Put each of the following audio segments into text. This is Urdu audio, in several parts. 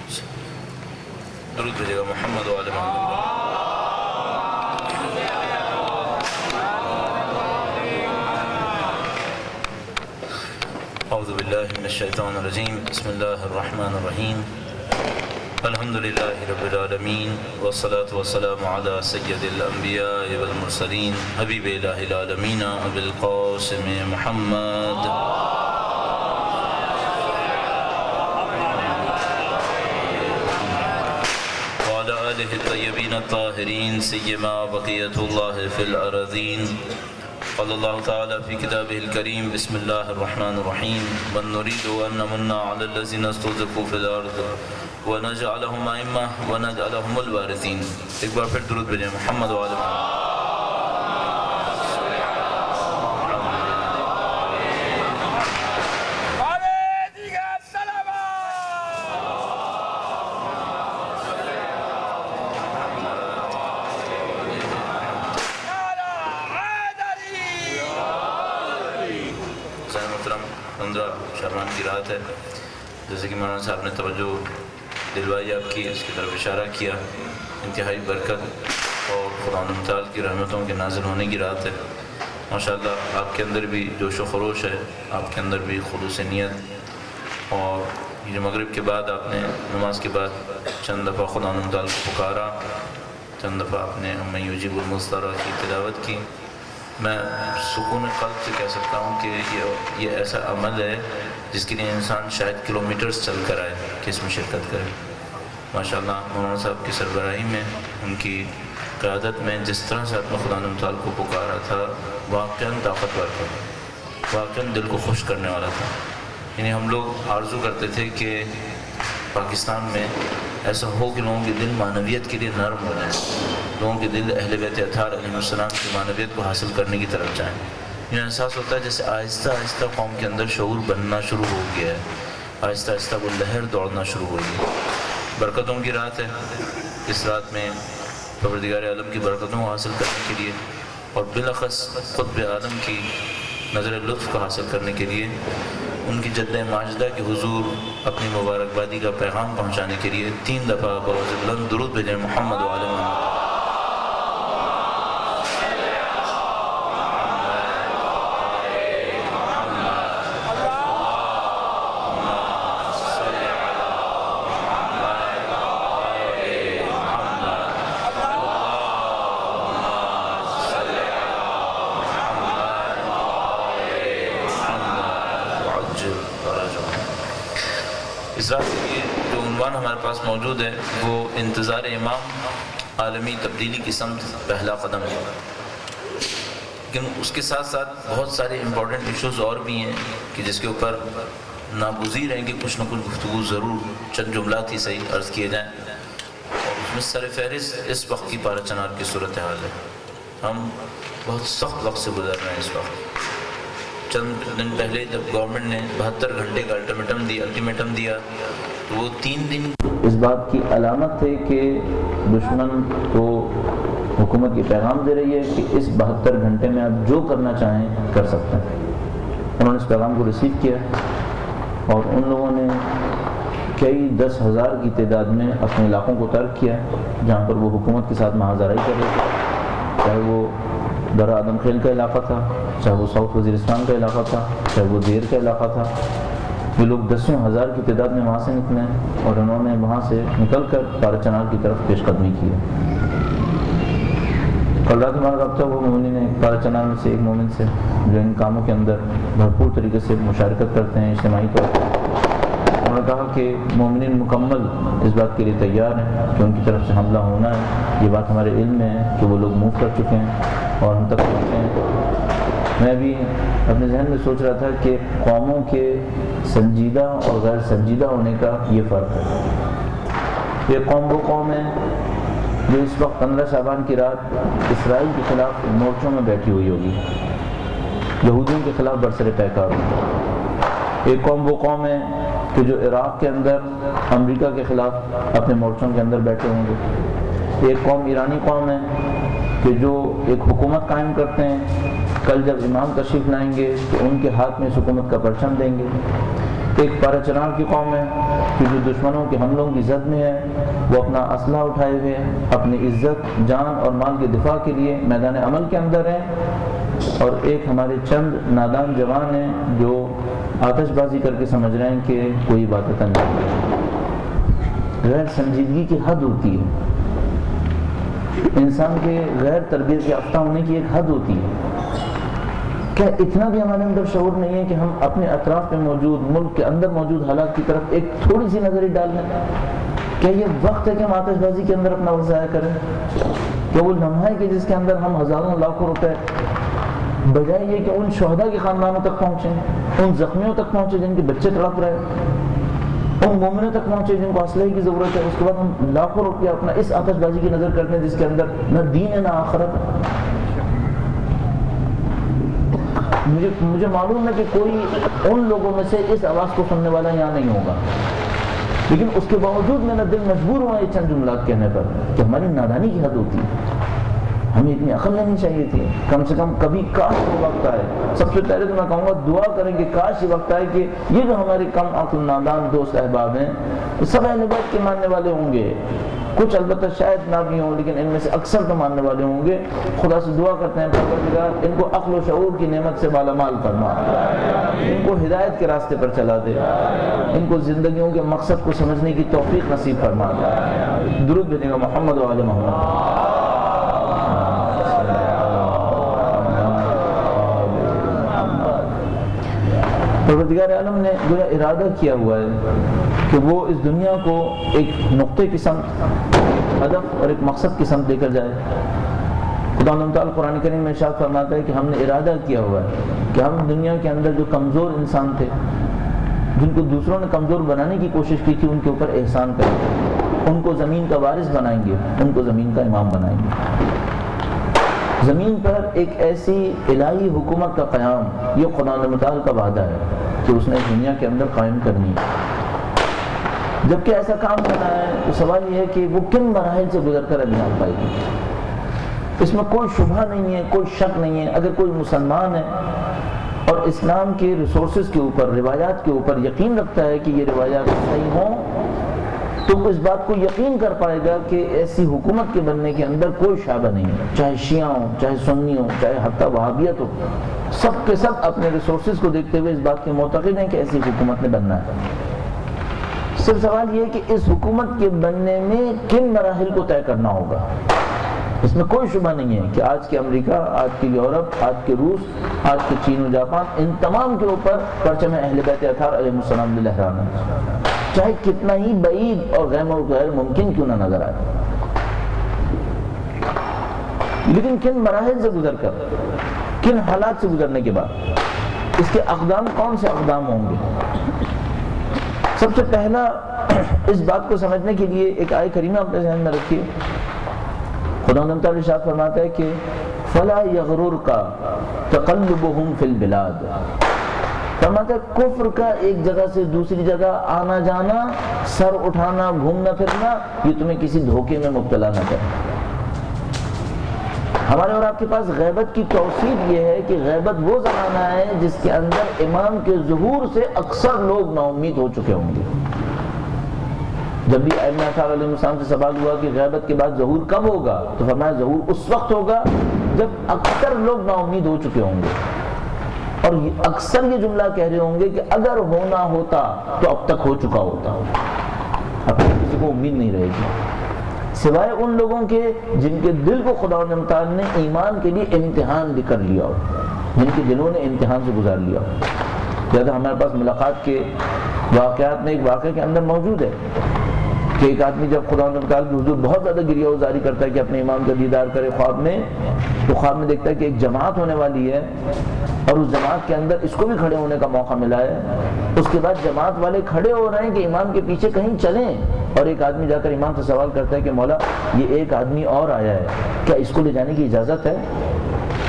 درود بھیجے گا محمد و آل محمد. اعوذ باللہ من الشیطان الرجیم. بسم اللہ الرحمن الرحیم. الحمد للہ رب العالمین والصلاة والسلام علی سید الانبیاء والمرسلین حبیب الہ العالمین ابی القاسم محمد وعلی آلہ الطیبین الطاہرین سیما بقیت اللہ فی الارضین. قال اللہ تعالی فی کتابہ الکریم. بسم اللہ الرحمن الرحیم. من نريد ان نمن علی الذین استضعفوا فی الارض ونجعلهم ائمة ونجعلهم الوارثین. ایک بار پھر درود بھیجیں محمد و آل محمد. شعبان کی رات ہے، جیسے کہ مولانا صاحب نے توجہ دلوائی آپ کی، اس کی طرف اشارہ کیا. انتہائی برکت اور خدا تعالیٰ کی رحمتوں کے نازل ہونے کی رات ہے. ماشاءاللہ آپ کے اندر بھی جوش و خروش ہے، آپ کے اندر بھی خلوص نیت. اور یہ مغرب کے بعد آپ نے نماز کے بعد چند دفعہ خدا تعالیٰ کو پکارا، چند دفعہ آپ نے من یجیب المضطر کی تلاوت کی. میں سکون قلب سے کہہ سکتا ہوں کہ یہ ایسا عمل ہے جس کے لیے انسان شاید کلومیٹرز چل کر آئے کہ اس میں شرکت کرے. ماشاءاللہ مولانا صاحب کی سربراہی میں، ان کی قیادت میں جس طرح سے آپ نے خدا تعالیٰ کو پکارا تھا، واقعاً طاقتور تھا، واقعاً دل کو خوش کرنے والا تھا. یعنی ہم لوگ آرزو کرتے تھے کہ پاکستان میں ایسا ہو کہ لوگوں کے دل معنویت کے لیے نرم ہو جائیں، لوگوں کے دل اہل بیت اطہار علیہ السلام کی معنویت کو حاصل کرنے کی طرف جائیں. یہ احساس ہوتا ہے جیسے آہستہ آہستہ قوم کے اندر شعور بننا شروع ہو گیا ہے، آہستہ آہستہ وہ لہر دوڑنا شروع ہو گئی. برکتوں کی رات ہے. اس رات میں پروردگار عالم کی برکتوں کو حاصل کرنے کے لیے اور بالاخص قطب عالم کی نظر لطف کو حاصل کرنے کے لیے، ان کی جد ماجدہ کے حضور اپنی مبارکبادی کا پیغام پہنچانے کے لیے 3 دفعہ بآواز بلند درود بھیجیں محمد و آل محمد. اس رات کے لیے جو عنوان ہمارے پاس موجود ہے وہ انتظار امام، عالمی تبدیلی کی سمت پہلا قدم ہے. لیکن اس کے ساتھ ساتھ بہت سارے امپورٹنٹ ایشوز اور بھی ہیں کہ جس کے اوپر ناگزیر ہیں کہ کچھ نہ کچھ گفتگو ضرور چند جملات ہی صحیح عرض کیے جائیں. اور اس میں سر فہرست اس وقت کی پارہ چنار کی صورتحال ہے. ہم بہت سخت وقت سے گزر رہے ہیں. اس وقت چند دن پہلے جب گورنمنٹ نے 72 گھنٹے کا الٹیمیٹم دیا تو وہ 3 دن اس بات کی علامت تھے کہ دشمن کو حکومت کی پیغام دے رہی ہے کہ اس 72 گھنٹے میں آپ جو کرنا چاہیں کر سکتے ہیں. انہوں نے اس پیغام کو ریسیو کیا اور ان لوگوں نے کئی 10,000 کی تعداد میں اپنے علاقوں کو ترک کیا جہاں پر وہ حکومت کے ساتھ محاذرائی کر رہے تھے، چاہے وہ درہ آدم خیل کا علاقہ تھا، چاہے وہ ساؤتھ وزیرستان کا علاقہ تھا، چاہے وہ دیر کا علاقہ تھا. یہ لوگ 10,000 کی تعداد میں وہاں سے نکلے اور انہوں نے وہاں سے نکل کر پارہ چنار کی طرف پیش قدمی کی. کل رات ہمارا رابطہ وہ مومنین نے پارہ چنار میں سے ایک مومن سے جو ان کاموں کے اندر بھرپور طریقے سے مشارکت کرتے ہیں اجتماعی طور پر. انہوں نے کہا کہ مومنین مکمل اس بات کے لیے تیار ہیں کہ ان کی طرف سے حملہ ہونا ہے. یہ بات ہمارے علم میں ہے کہ وہ لوگ موو کر چکے ہیں اور ہم تک پہنچے ہیں. میں بھی اپنے ذہن میں سوچ رہا تھا کہ قوموں کے سنجیدہ اور غیر سنجیدہ ہونے کا یہ فرق ہے. یہ قوم وہ قوم ہے جو اس وقت 15 شعبان کی رات اسرائیل کے خلاف مورچوں میں بیٹھی ہوئی ہوگی، یہودیوں کے خلاف برسر پیکار ہوگی. ایک قوم وہ قوم ہے کہ جو عراق کے اندر امریکہ کے خلاف اپنے مورچوں کے اندر بیٹھے ہوں گے. ایک قوم ایرانی قوم ہے کہ جو ایک حکومت قائم کرتے ہیں، کل جب امام تشریف لائیں گے تو ان کے ہاتھ میں اس حکومت کا پرچم دیں گے. ایک پارہ چنار کی قوم ہے کہ جو دشمنوں کے حملوں کی زد میں ہے وہ اپنا اسلحہ اٹھائے ہوئے اپنی عزت، جان اور مال کے دفاع کے لیے میدان عمل کے اندر ہیں، اور ایک ہمارے چند نادان جوان ہیں جو آتش بازی کر کے سمجھ رہے ہیں کہ کوئی عبادت نہیں۔ غیر سنجیدگی کی حد ہوتی ہے، انسان کے غیر تربیت یافتہ ہونے کی ایک حد ہوتی ہے۔ کیا اتنا بھی ہمارے اندر شعور نہیں ہے کہ ہم اپنے اطراف میں موجود، ملک کے اندر موجود حالات کی طرف ایک تھوڑی سی نظر ہی ڈال لیں؟ کیا یہ وقت ہے کہ ہم آتش بازی کے اندر اپنا وقت ضائع کریں؟ کیا وہ لمحہ ہے کہ جس کے اندر ہم ہزاروں لاکھوں روپے بجائے یہ کہ ان شہداء کے خاندانوں تک پہنچیں، ان زخمیوں تک پہنچے جن کے بچے تڑپ رہے، ان مومنوں تک پہنچے جن کو اسلحے کی ضرورت ہے، اس کے بعد ہم لاکھوں روپیہ اپنا اس آتش بازی کی نظر کرتے ہیں جس کے اندر نہ دین ہے نہ آخرت ہے۔ مجھے معلوم ہے کہ کوئی ان لوگوں میں سے اس آواز کو سننے والا یہاں نہیں ہوگا، لیکن اس کے باوجود میرا دل مجبور ہوا یہ چند جملات کہنے پر کہ ہماری نادانی کی حد ہوتی ہے۔ ہمیں اتنی عقل لینی چاہیے تھی، کم سے کم کبھی کاش وہ وقت آئے۔ سب سے پہلے تو میں کہوں گا دعا کریں کہ کاش یہ وقت آئے کہ یہ جو ہمارے کم عقل نادان دوست احباب ہیں سب اہل بیت کے ماننے والے ہوں گے، کچھ البتہ شاید نہ بھی ہوں لیکن ان میں سے اکثر تو ماننے والے ہوں گے۔ خدا سے دعا کرتے ہیں پروردگار ان کو عقل و شعور کی نعمت سے مالا مال فرما، ان کو ہدایت کے راستے پر چلا دے، ان کو زندگیوں کے مقصد کو سمجھنے کی توفیق نصیب فرما دے۔ درود بھیجے گا محمد و آل محمد۔ پروردگار عالم نے گویا ارادہ کیا ہوا ہے کہ وہ اس دنیا کو ایک نقطے کی سمت، ہدف اور ایک مقصد کی سمت لے کر جائے۔ خدا تعالیٰ قرآن کریم میں ارشاد فرماتا ہے کہ ہم نے ارادہ کیا ہوا ہے کہ ہم دنیا کے اندر جو کمزور انسان تھے، جن کو دوسروں نے کمزور بنانے کی کوشش کی تھی، ان کے اوپر احسان کریں گے، ان کو زمین کا وارث بنائیں گے، ان کو زمین کا امام بنائیں گے۔ زمین پر ایک ایسی الہی حکومت کا قیام، یہ خدا متعال کا وعدہ ہے کہ اس نے دنیا کے اندر قائم کرنی ہے۔ جبکہ ایسا کام کرنا ہے تو سوال یہ ہے کہ وہ کن مراحل سے گزر کر انجام پائے گی۔ اس میں کوئی شبہ نہیں ہے، کوئی شک نہیں ہے۔ اگر کوئی مسلمان ہے اور اسلام کے ریسورسز کے اوپر، روایات کے اوپر یقین رکھتا ہے کہ یہ روایات صحیح ہوں، تو اس بات کو یقین کر پائے گا کہ ایسی حکومت کے بننے کے اندر کوئی شعبہ نہیں ہے، چاہے شیعہ ہوں، چاہے سنی ہوں، چاہے حتیٰ وہابیت ہو، سب کے سب اپنے ریسورسز کو دیکھتے ہوئے اس بات کے معتقد ہیں کہ ایسی حکومت نے بننا ہے۔ صرف سوال یہ ہے کہ اس حکومت کے بننے میں کن مراحل کو طے کرنا ہوگا۔ اس میں کوئی شبہ نہیں ہے کہ آج کے امریکہ، آج کے یورپ، آج کے روس، آج کے چین و جاپان، ان تمام کے اوپر پرچم اہل بیت اطہار علیہ السلام لہرانا ہے، چاہے کتنا ہی بعید اور غیر ممکن کیوں نہ نظر آئے۔ لیکن کن مراحل سے گزر کر، کن حالات سے گزرنے کے بعد اس کے اقدام کون سے اقدام ہوں گے؟ سب سے پہلا اس بات کو سمجھنے کے لیے ایک آیت کریمہ اپنے ذہن میں رکھیے۔ خدا تعالیٰ ارشاد فرماتا ہے کہ فَلَا يَغْرُرْكَ تَقَلُّبُهُمْ فِي الْبِلَادِ، فرماتا ہے کفر کا ایک جگہ سے دوسری جگہ آنا جانا، سر اٹھانا، گھومنا پھرنا، یہ تمہیں کسی دھوکے میں مبتلا نہ کرے۔ ہمارے اور آپ کے پاس غیبت کی توصیف یہ ہے کہ غیبت وہ زمانہ ہے جس کے اندر امام کے ظہور سے اکثر لوگ نا امید ہو چکے ہوں گے۔ جب بھی ائمہ اطہار علیہ السلام سے سوال ہوا کہ غیبت کے بعد ظہور کب ہوگا، تو فرمایا ظہور اس وقت ہوگا جب اکثر لوگ نا امید ہو چکے ہوں گے، اور اکثر یہ جملہ کہہ رہے ہوں گے کہ اگر ہونا ہوتا تو اب تک ہو چکا ہوتا۔ اب کسی کو امید نہیں رہے گی سوائے ان لوگوں کے جن کے دل کو خدا تعالیٰ نے ایمان کے لیے امتحان کر لیا ہو، جن کے دلوں نے امتحان سے گزار لیا ہو۔ جیسے ہمارے پاس ملاقات کے واقعات میں ایک واقعہ کے اندر موجود ہے کہ ایک آدمی جب خدا تعالیٰ کے حضور بہت زیادہ گریہ وزاری کرتا ہے کہ اپنے امام کا دیدار کرے خواب میں، تو خواب میں دیکھتا ہے کہ ایک جماعت ہونے والی ہے اور اس جماعت کے اندر اس کو بھی کھڑے ہونے کا موقع ملا ہے۔ اس کے بعد جماعت والے کھڑے ہو رہے ہیں کہ امام کے پیچھے کہیں چلیں، اور ایک آدمی جا کر امام سے سوال کرتا ہے کہ مولا یہ ایک آدمی اور آیا ہے، کیا اس کو لے جانے کی اجازت ہے؟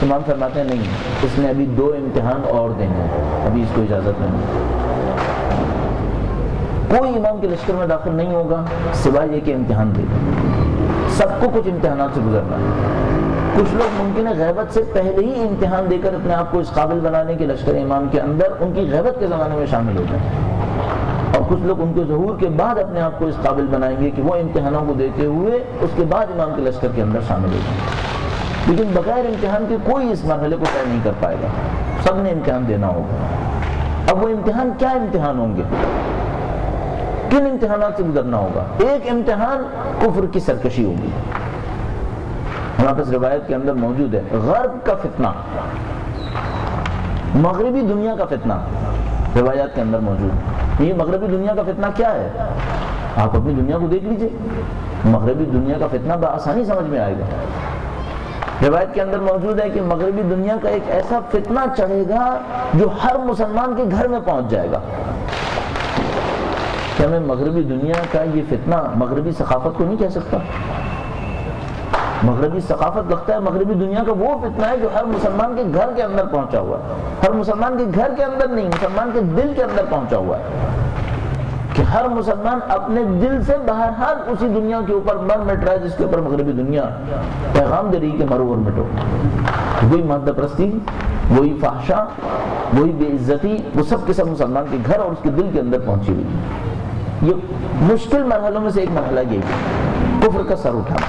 امام فرماتے ہیں نہیں، اس نے ابھی 2 امتحان اور دینے ہیں، ابھی اس کو اجازت نہیں۔ کوئی امام کے لشکر میں داخل نہیں ہوگا سوائے یہ کہ امتحان دے گا۔ سب کو کچھ امتحانات سے گزرنا ہے۔ کچھ لوگ ممکن ہے غیبت سے پہلے ہی امتحان دے کر اپنے آپ کو اس قابل بنانے کے لشکر امام کے اندر ان کی غیبت کے زمانے میں شامل ہو جائیں، اور کچھ لوگ ان کے ظہور کے بعد اپنے آپ کو اس قابل بنائیں گے کہ وہ امتحانوں کو دیتے ہوئے اس کے بعد امام کے لشکر کے اندر شامل ہو جائیں، لیکن بغیر امتحان کے کوئی اس مرحلے کو طے نہیں کر پائے گا، سب نے امتحان دینا ہوگا۔ اب وہ امتحان کیا امتحان ہوں گے؟ کن امتحانات سے گزرنا ہوگا؟ ایک امتحان کفر کی سرکشی ہوگی، ہمارے پاس روایت کے اندر موجود ہے، غرب کا فتنہ، مغربی دنیا کا فتنہ روایات کے اندر موجود ہے۔ یہ مغربی دنیا کا فتنہ کیا ہے؟ آپ اپنی دنیا کو دیکھ لیجئے، مغربی دنیا کا فتنہ بآسانی سمجھ میں آئے گا۔ روایت کے اندر موجود ہے کہ مغربی دنیا کا ایک ایسا فتنہ چڑھے گا جو ہر مسلمان کے گھر میں پہنچ جائے گا۔ کیا میں مغربی دنیا کا یہ فتنہ مغربی ثقافت کو نہیں کہہ سکتا؟ مغربی ثقافت لگتا ہے مغربی دنیا کا وہ فتنہ ہے جو ہر مسلمان کے گھر کے اندر پہنچا ہوا ہے، ہر مسلمان کے گھر کے اندر نہیں، مسلمان کے دل کے اندر پہنچا ہوا ہے، کہ ہر مسلمان اپنے دل سے بہرحال اسی دنیا کے اوپر مر مٹ رہا ہے جس کے اوپر مغربی دنیا پیغام دے رہی کہ مرو اور مٹو۔ وہی مادہ پرستی، وہی فحشا، وہی بے عزتی، وہ سب کے سب مسلمان کے گھر اور اس کے دل کے اندر پہنچی ہوئی۔ یہ مشکل مرحلوں میں سے ایک مرحلہ یہی ہے، کفر کا سر اٹھانا۔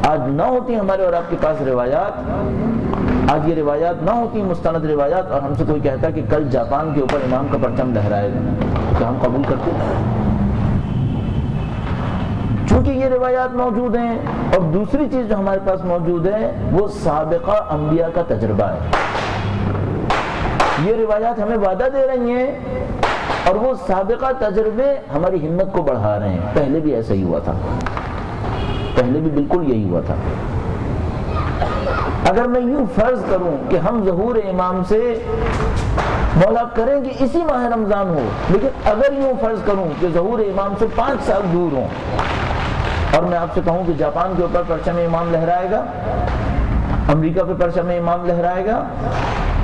آج نہ ہوتی ہمارے اور آپ کے پاس روایات، آج یہ روایات نہ ہوتی مستند روایات، اور ہم سے کوئی کہتا کہ کل جاپان کے اوپر امام کا پرچم لہرائے گا، تو ہم قبول کرتے ہیں؟ چونکہ یہ روایات موجود ہیں، اور دوسری چیز جو ہمارے پاس موجود ہے وہ سابقہ انبیاء کا تجربہ ہے۔ یہ روایات ہمیں وعدہ دے رہی ہیں اور وہ سابقہ تجربے ہماری ہمت کو بڑھا رہے ہیں۔ پہلے بھی ایسا ہی ہوا تھا، پہلے بھی بالکل یہی ہوا تھا۔ اگر میں یوں فرض کروں کہ ہم ظہور امام سے مولا کریں کہ اسی ماہ رمضان ہو، لیکن اگر یوں فرض کروں کہ ظہور امام سے 5 سال دور ہوں، اور میں آپ سے کہوں کہ جاپان کے اوپر پرچم امام لہرائے گا، امریکہ پہ پرچم امام لہرائے گا،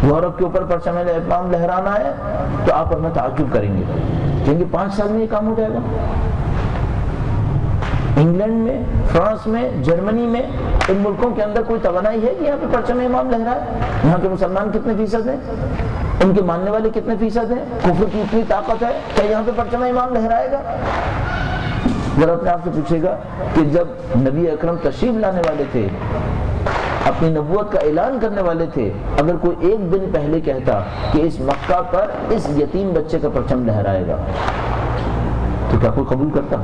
یورپ کے اوپر پرچم امام لہرانا ہے، تو آپ اور میں تعجب کریں گے، کہیں گے 5 سال میں یہ کام ہو جائے گا؟ انگلینڈ میں، فرانس میں، جرمنی میں، ان ملکوں کے اندر کوئی توانائی ہے کہ یہاں پہ پرچم امام لہرائے؟ یہاں کے مسلمان کتنے فیصد ہیں؟ ان کے ماننے والے کتنے فیصد ہیں؟ کفر کی اتنی طاقت ہے، کیا یہاں پہ پرچم امام لہرائے گا؟ ذرا اپنے آپ سے پوچھے گا کہ جب نبی اکرم تشریف لانے والے تھے، اپنی نبوت کا اعلان کرنے والے تھے، اگر کوئی ایک دن پہلے کہتا کہ اس مکہ پر اس یتیم بچے کا پرچم لہرائے گا، تو کیا کوئی قبول کرتا؟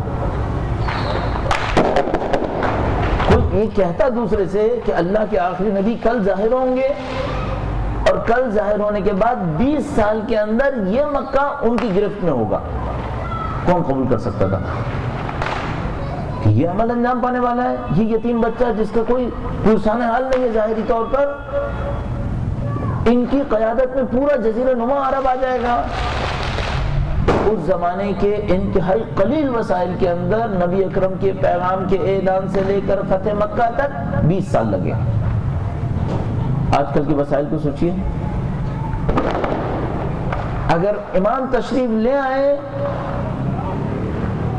کوئی یہ کہتا دوسرے سے کہ اللہ کے آخری نبی کل ظاہر ہوں گے، اور کل ظاہر ہونے کے بعد 20 سال کے اندر یہ مکہ ان کی گرفت میں ہوگا، کون قبول کر سکتا تھا کہ یہ عمل انجام پانے والا ہے؟ یہ یتیم بچہ جس کا کوئی پرسان حال نہیں ہے ظاہری طور پر، ان کی قیادت میں پورا جزیرہ نما عرب آ جائے گا۔ اس زمانے کے انتہائی قلیل وسائل کے اندر نبی اکرم کے پیغام کے اعلان سے لے کر فتح مکہ تک 20 سال لگے۔ آج کل کے وسائل کو سوچئے، اگر امام تشریف لے آئے،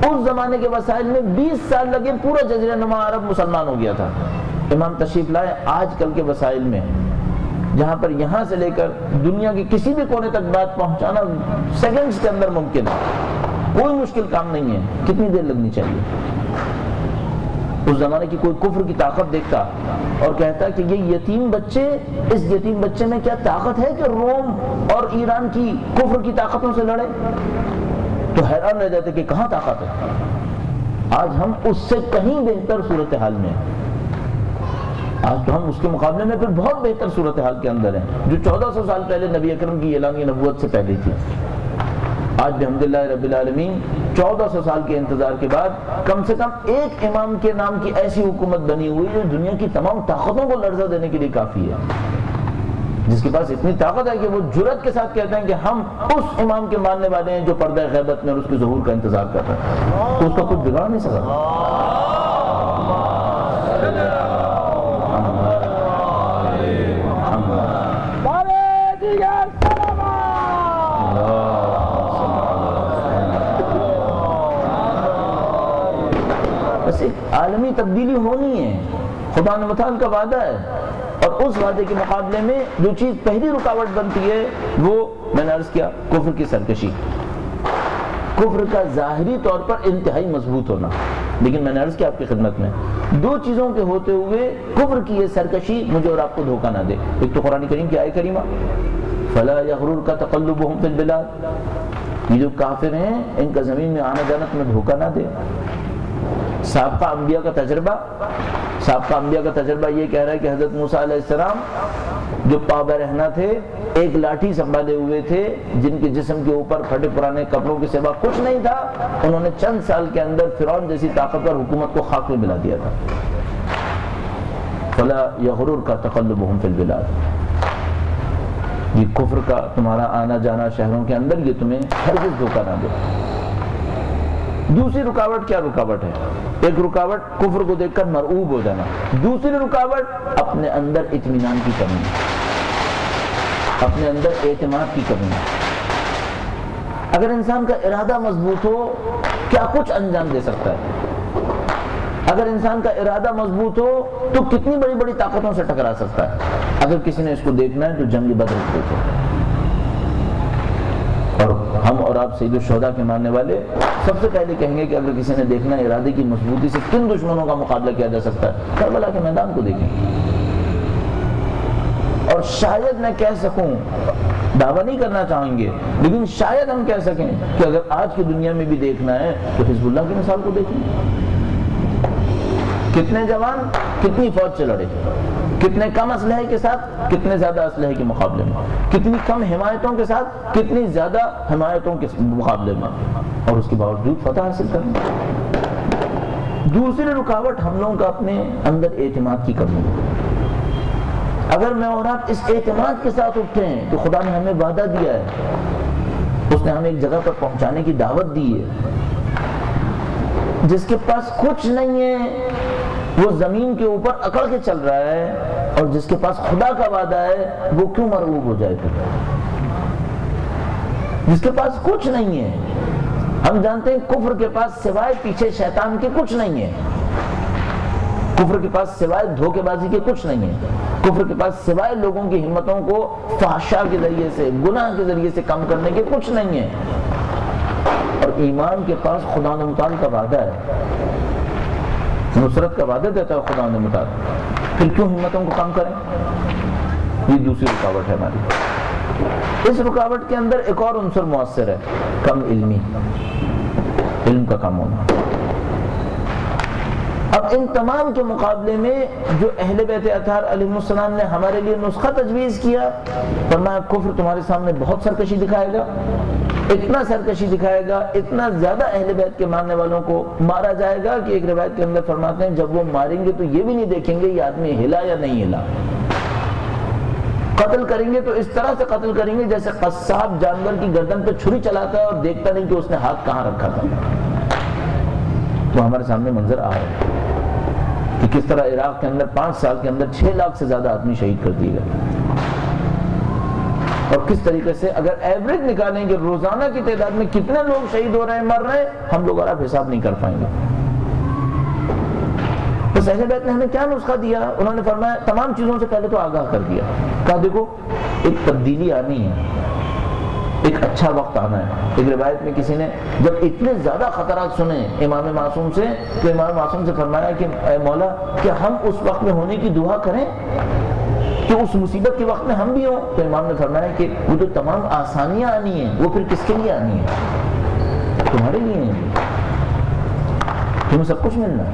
اس زمانے کے وسائل میں 20 سال لگے، پورا جزیرہ نما عرب مسلمان ہو گیا تھا۔ امام تشریف لائے، آج کل کے وسائل میں جہاں پر یہاں سے لے کر دنیا کے کسی بھی کونے تک بات پہنچانا سیکنڈز کے اندر ممکن ہے، کوئی مشکل کام نہیں ہے، کتنی دیر لگنی چاہیے؟ اس زمانے کی کوئی کفر کی طاقت دیکھتا اور کہتا کہ یہ یتیم بچے، اس یتیم بچے میں کیا طاقت ہے کہ روم اور ایران کی کفر کی طاقتوں سے لڑے، تو حیران رہ جاتے کہ کہاں طاقت ہے۔ آج ہم اس سے کہیں بہتر صورتحال میں ہیں، آج تو ہم اس کے مقابلے میں پھر بہت بہتر صورتحال کے اندر ہیں جو 1400 سال پہلے نبی اکرم کی اعلان نبوت سے پہلے تھی۔ آج بحمدللہ رب العالمین 1400 سال کے انتظار کے بعد کم سے کم ایک امام کے نام کی ایسی حکومت بنی ہوئی جو دنیا کی تمام طاقتوں کو لرزہ دینے کے لیے کافی ہے، جس کے پاس اتنی طاقت ہے کہ وہ جرأت کے ساتھ کہتے ہیں کہ ہم اس امام کے ماننے والے ہیں جو پردہ غیبت میں اور اس کے ظہور کا انتظار کر رہے ہیں، تو اس کا کچھ بگاڑ نہیں سکتا۔ بس ایک عالمی تبدیلی ہونی ہے، خدا متعال کا وعدہ ہے، اور اس وعدے کے مقابلے میں جو چیز پہلی رکاوٹ بنتی ہے وہ میں نے عرض کیا کفر کی سرکشی۔ کفر کا ظاہری طور پر انتہائی مضبوط ہونا. لیکن میں نے عرض کیا آپ کی خدمت میں، دو چیزوں کے ہوتے ہوئے کفر کی یہ سرکشی مجھے اور آپ کو دھوکہ نہ دے. ایک تو قرآن کریم کی آیت کریمہ فَلَا يَغْرُرْكَ تَقَلُّبُهُمْ فِي الْبِلَادِ، یہ جو کافر ہیں ان کا زمین میں آنا جانا تمہیں دھوکہ نہ دے. سابقہ انبیاء کا تجربہ یہ کہہ رہا ہے کہ حضرت موسیٰ علیہ السلام جو پابہ رہنا تھے، ایک لاٹھی سنبھالے ہوئے تھے جن کے جسم کے اوپر پھٹے پرانے کپڑوں کے سوا کچھ نہیں تھا. انہوں نے چند سال کے اندر فرعون جیسی طاقتور حکومت کو خاک میں ملا دیا تھا. فَلَا يَغْرُرْكَ تَقَلُّبُهُمْ فِي الْبِلَادِ، یہ کفر کا تمہارا آنا جانا شہروں کے اندر یہ تمہیں ہرگز دھوکہ نہ دے. دوسری رکاوٹ کیا رکاوٹ ہے؟ ایک رکاوٹ کفر کو دیکھ کر مرعوب ہو جانا، دوسری رکاوٹ اپنے اندر اطمینان کی کمی، اپنے اندر اعتماد کی کمی. اگر انسان کا ارادہ مضبوط ہو کیا کچھ انجام دے سکتا ہے. اگر انسان کا ارادہ مضبوط ہو تو کتنی بڑی بڑی طاقتوں سے ٹکرا سکتا ہے. اگر کسی نے اس کو دیکھنا ہے تو جنگ بدر کو دیکھو. اور ہم اور آپ سید الشہداء کے ماننے والے سب سے پہلے کہیں گے کہ اگر کسی نے دیکھنا ہے ارادے کی مضبوطی سے کن دشمنوں کا مقابلہ کیا جا سکتا ہے، کربلا کے میدان کو دیکھیں. اور شاید میں کہہ سکوں، دعویٰ نہیں کرنا چاہیں گے لیکن شاید ہم کہہ سکیں کہ اگر آج کی دنیا میں بھی دیکھنا ہے تو حزب اللہ کی مثال کو دیکھیں. کتنے جوان کتنی فوج سے لڑے، کتنے کم اسلحے کے ساتھ کتنے زیادہ اسلحے کے مقابلے میں، کتنی کم حمایتوں کے ساتھ کتنی زیادہ حمایتوں کے مقابلے میں، اور اس کے باوجود فتح حاصل کرنا. دوسری رکاوٹ ہم لوگوں کا اپنے اندر اعتماد کی کمی ہے. اگر میں اور آپ اس اعتماد کے ساتھ اٹھتے ہیں کہ خدا نے ہمیں وعدہ دیا ہے، اس نے ہمیں ایک جگہ پر پہنچانے کی دعوت دی ہے، جس کے پاس کچھ نہیں ہے وہ زمین کے اوپر اکڑ کے چل رہا ہے، اور جس کے پاس خدا کا وعدہ ہے وہ کیوں مرعوب ہو جائے گا. جس کے پاس کچھ نہیں ہے، ہم جانتے ہیں کفر کے پاس سوائے پیچھے شیطان کے کچھ نہیں ہے. کفر کے پاس سوائے دھوکے بازی کے کچھ نہیں ہے. کفر کے پاس سوائے لوگوں کی ہمتوں کو فحشا کے ذریعے سے، گناہ کے ذریعے سے کم کرنے کے کچھ نہیں ہے. اور ایمان کے پاس خدا متعال کا وعدہ ہے، نصرت کا وعدہ دیتا ہے خدا متعال. پھر کیوں ہمتوں کو کم کریں؟ یہ دوسری رکاوٹ ہے ہماری. اس رکاوٹ کے اندر ایک اور عنصر مؤثر ہے، کم علمی، علم کا کم ہونا. اب ان تمام کے مقابلے میں جو اہل بیت اطہار علیہ السلام نے ہمارے لیے نسخہ تجویز کیا، فرمایا کفر تمہارے سامنے بہت سرکشی دکھائے گا، اتنا سرکشی دکھائے گا، اتنا زیادہ اہل بیت کے ماننے والوں کو مارا جائے گا کہ ایک روایت کے اندر فرماتے ہیں جب وہ ماریں گے تو یہ بھی نہیں دیکھیں گے یہ آدمی ہلا یا نہیں ہلا. قتل کریں گے تو اس طرح سے قتل کریں گے جیسے قصاب جانور کی گردن پہ چھری چلاتا ہے اور دیکھتا نہیں کہ اس نے ہاتھ کہاں رکھا تھا. تو ہمارے سامنے منظر آ رہا ہے کہ کس طرح عراق کے اندر 5 سال کے اندر 6 لاکھ سے زیادہ آدمی شہید کر دیے گئے. اور کس طریقے سے اگر ایوریج نکالیں کہ روزانہ کی تعداد میں کتنے لوگ شہید ہو رہے ہیں، مر رہے ہیں، ہم لوگ اور آپ حساب نہیں کر پائیں گے. بس اہل بیت نے ہمیں کیا نسخہ دیا؟ انہوں نے فرمایا تمام چیزوں سے پہلے تو آگاہ کر دیا، کہا دیکھو ایک تبدیلی آنی ہے، ایک اچھا وقت آنا ہے. ایک روایت میں کسی نے جب اتنے زیادہ خطرات سنے امام معصوم سے تو امام معصوم سے فرمایا کہ اے مولا کیا ہم اس وقت میں ہونے کی دعا کریں کہ اس مصیبت کے وقت میں ہم بھی ہوں؟ تو امام نے فرمایا کہ وہ تو تمام آسانیاں آنی ہیں، وہ پھر کس کے لیے آنی ہے؟ تمہارے لیے ہیں، تمہیں سب کچھ ملنا ہے.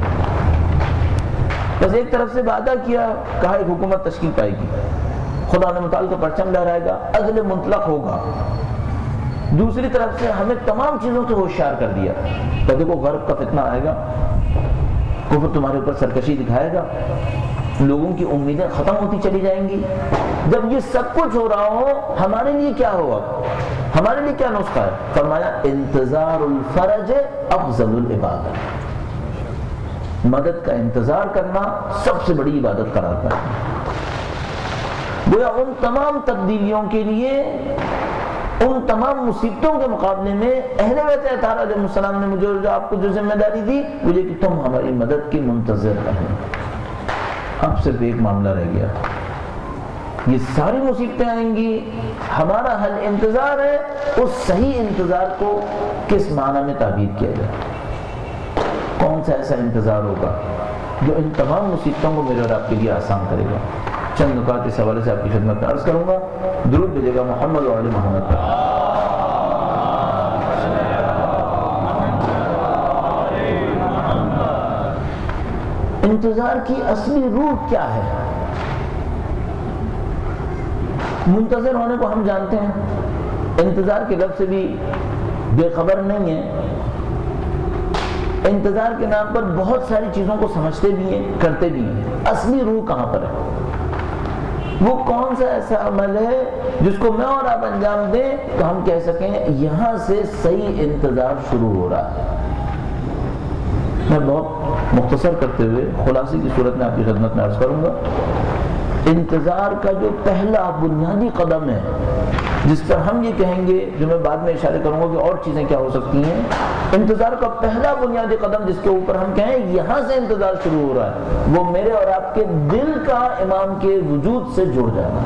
بس ایک طرف سے وعدہ کیا، کہا ایک حکومت تشکیل پائے گی، خدا نے متعال کا پرچم لہرائے گا، عدل مطلق ہوگا. دوسری طرف سے ہمیں تمام چیزوں سے ہوشیار کر دیا کہ دیکھو غرب کا فتنہ آئے گا، کفر تمہارے اوپر سرکشی دکھائے گا، لوگوں کی امیدیں ختم ہوتی چلی جائیں گی. جب یہ سب کچھ ہو رہا ہو ہمارے لیے کیا ہوا، ہمارے لیے کیا نسخہ ہے؟ فرمایا انتظار الفرج افضل العبادت، مدد کا انتظار کرنا سب سے بڑی عبادت قرار پایا. گویا ان تمام تبدیلیوں کے لیے، ان تمام مصیبتوں کے مقابلے میں اہل بیت اطہار علیہ السلام نے مجھے جو آپ کو جو ذمہ داری دی وہ یہ کہ تم ہماری مدد کی منتظر رہے. اب صرف ایک معاملہ رہ گیا، یہ ساری مصیبتیں آئیں گی، ہمارا حل انتظار ہے، اس صحیح انتظار کو کس معنی میں تعبیر کیا جائے؟ کون سا ایسا انتظار ہوگا جو ان تمام مصیبتوں کو میرے اور آپ کے لیے آسان کرے گا؟ چند نکات اس حوالے سے آپ کی خدمت میں عرض کروں گا. درود بھیجے گا محمد و آل محمد پر. انتظار کی اصلی روح کیا ہے؟ منتظر ہونے کو ہم جانتے ہیں، انتظار کے لفظ سے بھی بے خبر نہیں ہے. انتظار کے نام پر بہت ساری چیزوں کو سمجھتے بھی ہیں، کرتے بھی ہیں. اصلی روح کہاں پر ہے؟ وہ کون سا ایسا عمل ہے جس کو میں اور آپ انجام دیں تو ہم کہہ سکیں یہاں سے صحیح انتظار شروع ہو رہا ہے؟ میں بہت مختصر کرتے ہوئے خلاصے کی صورت میں آپ کی خدمت میں عرض کروں گا. انتظار کا جو پہلا بنیادی قدم ہے جس پر ہم یہ کہیں گے، جو میں بعد میں اشارے کروں گا کہ اور چیزیں کیا ہو سکتی ہیں، انتظار کا پہلا بنیادی قدم جس کے اوپر ہم کہیں یہاں سے انتظار شروع ہو رہا ہے، وہ میرے اور آپ کے دل کا امام کے وجود سے جڑ جانا.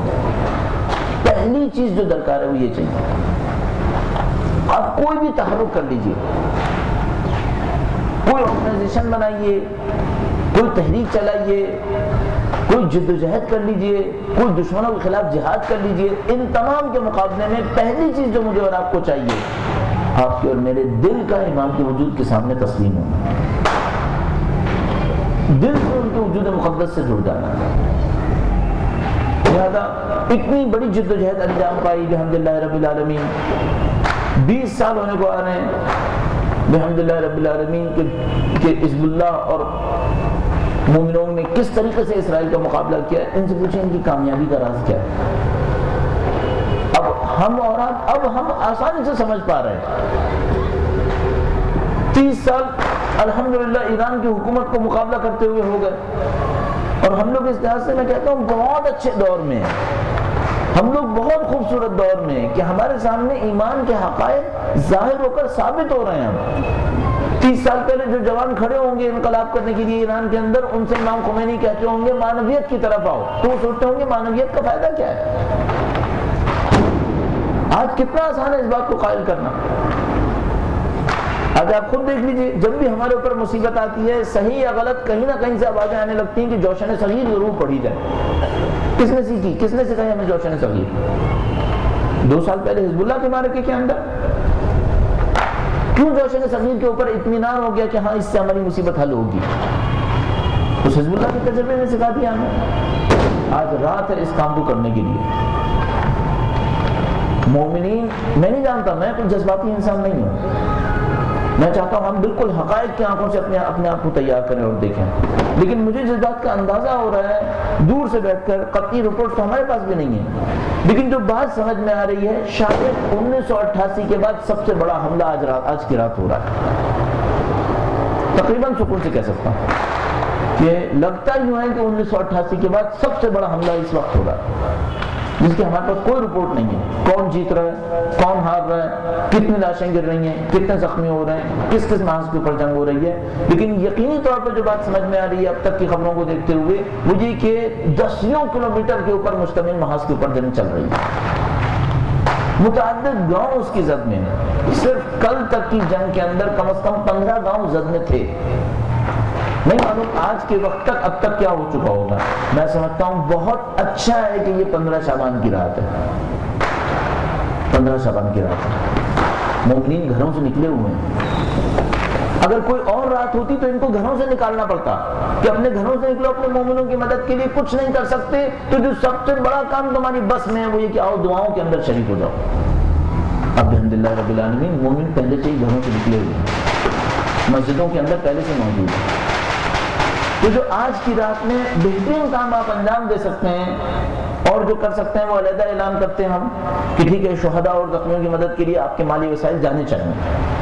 پہلی چیز جو درکار ہے وہ یہ چاہیے. آپ کوئی بھی تحرک کر لیجئے، کوئی آرگنائزیشن بنائیے، کوئی تحریک چلائیے، کوئی جد و جہد کر لیجئے، کوئی دشمنوں کے خلاف جہاد کر لیجئے، ان تمام کے مقابلے میں پہلی چیز جو مجھے اور آپ کو چاہیے، آپ کے اور میرے دل کا امام کے وجود کے سامنے تسلیم ہونا، دل سے ان کے وجود مقدس سے جڑ جانا. لہذا اتنی بڑی جد و جہد انجام پائی بحمدللہ رب العالمین. 20 سال ہونے کو آ رہے ہیں بحمدللہ رب العالمین کہ حزب اللہ اور مومنوں نے کس طریقے سے اسرائیل کا مقابلہ کیا. ان سے پوچھیں ان کی کامیابی کا راز کیا ہے. اب ہم اور اب ہم آسانی سے سمجھ پا رہے ہیں. 30 سال الحمدللہ ایران کی حکومت کو مقابلہ کرتے ہوئے ہو گئے، اور ہم لوگ اس لحاظ سے میں کہتا ہوں بہت اچھے دور میں ہیں. ہم لوگ بہت خوبصورت دور میں ہیں کہ ہمارے سامنے ایمان کے حقائق ظاہر ہو کر ثابت ہو رہے ہیں. 30 سال پہلے جو جوان کھڑے ہوں گے انقلاب کرنے کے لیے ایران کے اندر، ان سے امام خمینی کہتے ہوں گے معنویت کی طرف آؤ، تو وہ سوچتے ہوں گے معنویت کا فائدہ کیا ہے. آج کتنا آسان ہے اس بات کو قائل کرنا. آج آپ خود دیکھ لیجئے، جب بھی ہمارے اوپر مصیبت آتی ہے، صحیح یا غلط، کہیں نہ کہیں سے آوازیں آنے لگتی ہیں کہ جوشن صغیر ضرور پڑھی جائے. کس نے سیکھی؟ کس نے سکھائی ہمیں جوشن صغیر؟ 2 سال پہلے حزب اللہ کے معرکے کے اندر کیوں جوشن صغیر کے اوپر اطمینان ہو گیا کہ ہاں اس سے ہماری مصیبت حل ہوگی؟ اس حزب اللہ کے تجربے نے سکھا دیا ہمیں. آج رات ہے اس کام کو کرنے کے لیے. مومنین، میں نہیں جانتا، میں کوئی جذباتی انسان نہیں ہوں، میں چاہتا ہوں ہم بالکل حقائق کی آنکھوں سے اپنے آپ کو تیار کریں اور دیکھیں. لیکن مجھے جس بات کا اندازہ ہو رہا ہے دور سے بیٹھ کر، قطعی رپورٹ تو ہمارے پاس بھی نہیں ہے، لیکن جو بات سمجھ میں آ رہی ہے، شاید 1988 کے بعد سب سے بڑا حملہ آج کی رات ہو رہا ہے. تقریباً سکون سے کہہ سکتا ہوں کہ لگتا یوں ہے کہ 1988 کے بعد سب سے بڑا حملہ اس وقت ہو رہا ہے، جس کی ہمارے پاس کوئی رپورٹ نہیں ہے. کون جیت رہا ہے، کون ہار رہا ہے، کتنی لاشیں گر رہی ہیں، کتنے زخمی ہو رہے ہیں، کس کس محاذ کے اوپر جنگ ہو رہی ہے. لیکن یقینی طور پر جو بات سمجھ میں آ رہی ہے اب تک کی خبروں کو دیکھتے ہوئے وہ یہ کہ 10 کلومیٹر کے اوپر مشتمل محاذ کے اوپر جنگ چل رہی ہے. متعدد گاؤں اس کی زد میں ہیں. صرف کل تک کی جنگ کے اندر کم از کم 15 گاؤں زد میں تھے. نہیں معلوم آج کے وقت تک اب تک کیا ہو چکا ہوگا. میں سمجھتا ہوں بہت اچھا ہے کہ یہ 15 شعبان کی رات ہے. 15 شعبان کی رات ہے. مومنین گھروں سے نکلے ہوئے ہیں. اگر کوئی اور رات ہوتی تو ان کو گھروں سے نکالنا پڑتا کہ اپنے گھروں سے نکلو، اپنے مومنوں کی مدد کے لیے کچھ نہیں کر سکتے تو جو سب سے بڑا کام تمہاری بس میں ہے وہ یہ کہ آؤ دعاؤں کے اندر شریک ہو جاؤ. اب الحمدللہ رب العالمین مومن پہلے سے ہی گھروں سے نکلے ہوئے ہیں، مسجدوں کے اندر پہلے سے موجود ہیں. تو جو آج کی رات میں بہترین کام آپ انجام دے سکتے ہیں اور جو کر سکتے ہیں وہ علیحدہ اعلان کرتے ہیں ہم کہ ٹھیک ہے، شہداء اور زخمیوں کی مدد کے لیے آپ کے مالی وسائل جانے چاہیے،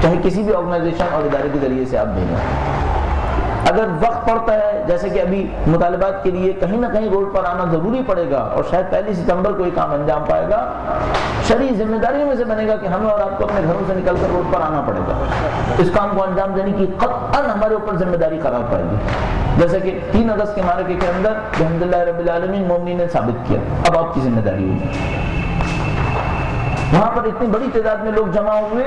چاہے کسی بھی آرگنائزیشن اور ادارے کے ذریعے سے آپ دیں گے. اگر وقت پڑتا ہے جیسے کہ ابھی مطالبات کے لیے کہیں نہ کہیں روڈ پر آنا ضروری پڑے گا اور شاید 1 ستمبر کو یہ کام انجام پائے گا، شرعی ذمہ داریوں میں سے بنے گا کہ ہمیں اور آپ کو اپنے گھروں سے نکل کر روڈ پر آنا پڑے گا۔ اس کام کو انجام دینے کی قطعاً ہمارے اوپر ذمہ داری قرار پائے گی، جیسے کہ 3 اگست کے معرکے کے اندر الحمدللہ رب العالمین مومنین نے ثابت کیا۔ اب آپ کی ذمہ داری ہوگی۔ وہاں پر اتنی بڑی تعداد میں لوگ جمع ہوئے،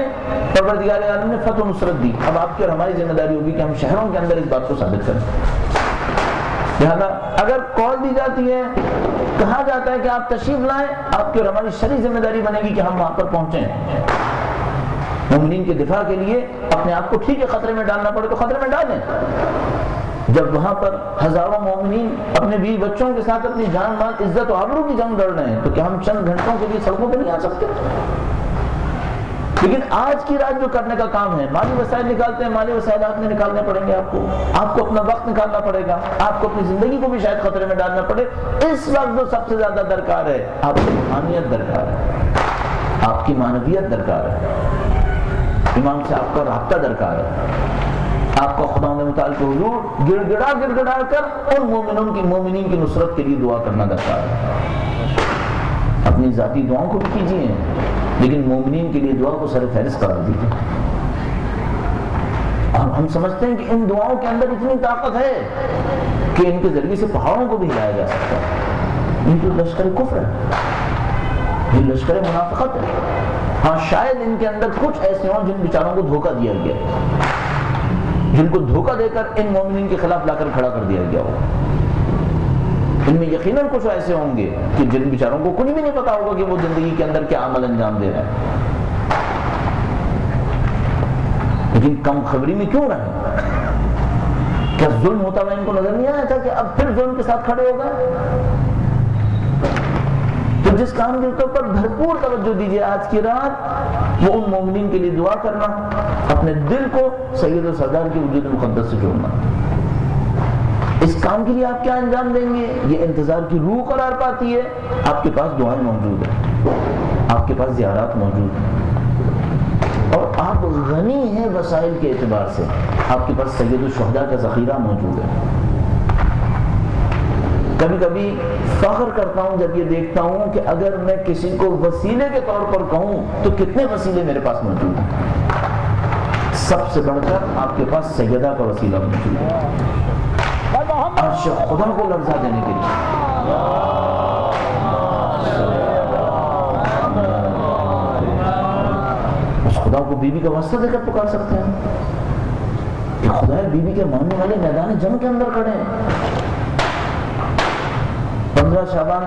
پروردگار عالم نے فتح و نصرت دی، اب آپ کی اور ہماری ذمہ داری ہوگی کہ ہم شہروں کے اندر اس بات کو ثابت کریں۔ لہذا اگر کال دی جاتی ہے، کہا جاتا ہے کہ آپ تشریف لائیں، آپ کی اور ہماری شرعی ذمہ داری بنے گی کہ ہم وہاں پر پہنچیں۔ مومنین کے دفاع کے لیے اپنے آپ کو ٹھیک ہے خطرے میں ڈالنا پڑے تو خطرے میں ڈالیں۔ جب وہاں پر ہزاروں مومنین اپنے بیوی بچوں کے ساتھ اپنی جان مال عزت و آبرو کی جنگ لڑ رہے ہیں تو کیا ہم چند گھنٹوں کے لیے سڑکوں پہ نہیں آ سکتے؟ لیکن آج کی رات جو کرنے کا کام ہے، مالی وسائل نکالتے ہیں، مالی وسائل آپ نے نکالنے پڑیں گے، آپ کو اپنا وقت نکالنا پڑے گا، آپ کو اپنی زندگی کو بھی شاید خطرے میں ڈالنا پڑے۔ اس وقت جو سب سے زیادہ درکار ہے، آپ کی روحانیت درکار ہے، آپ کی معنویت درکار ہے، امام سے آپ کا رابطہ درکار ہے، آپ کو خدا متعال کے حضور گڑ گڑا کر ان مومنین کی نصرت کے لیے دعا کرنا درکار ہے۔ اپنی ذاتی دعاؤں کو بھی کیجیے لیکن مومنین کے لیے دعا کو سر فہرست قرار دیجیے۔ اور ہم سمجھتے ہیں کہ ان دعاؤں کے اندر اتنی طاقت ہے کہ ان کے ذریعے سے پہاڑوں کو بھی ہلایا جا سکتا ہے۔ یہ جو لشکر کفر ہے، یہ لشکر منافقت ہے۔ ہاں شاید ان کے اندر کچھ ایسے ہوں جن بیچاروں کو دھوکہ دیا گیا، جن کو دھوکہ دے کر ان مومنین کے خلاف لا کر کھڑا کر دیا گیا ہو۔ ان میں یقیناً کچھ ایسے ہوں گے کہ جن بیچاروں کو کچھ بھی نہیں پتا ہوگا کہ وہ زندگی کے اندر کیا عمل انجام دے رہے ہیں، لیکن کم خبری میں کیوں رہے؟ کیا ظلم ہوتا ہوا ان کو نظر نہیں آیا تھا کہ اب پھر ظلم کے ساتھ کھڑے ہو گئے؟ تو جس کام کے اوپر بھرپور توجہ دیجیے آج کی رات، وہ ان مومنین کے لیے دعا کرنا، اپنے دل کو سید و سردار کے وجود مقدس سے جوڑنا۔ اس کام کے لیے آپ کیا انجام دیں گے؟ یہ انتظار کی روح قرار پاتی ہے، آپ کے پاس دعائیں موجود ہیں، آپ کے پاس زیارات موجود ہیں، اور آپ غنی ہیں وسائل کے اعتبار سے، آپ کے پاس سید الشہداء کا ذخیرہ موجود ہے۔ کبھی کبھی فخر کرتا ہوں جب یہ دیکھتا ہوں کہ اگر میں کسی کو وسیلے کے طور پر کہوں تو کتنے وسیلے میرے پاس موجود ہیں۔ سب سے بڑھ کر آپ کے پاس سیدہ کا وسیلہ موجود ہے، عرش خدا کو لرزا دینے کے لیے۔ اس خدا کو بی بی کا واسطہ دے کر پکار سکتے ہیں کہ خدا بی بی کے ماننے والے میدان جنگ کے اندر کھڑے ہیں۔ 15 شعبان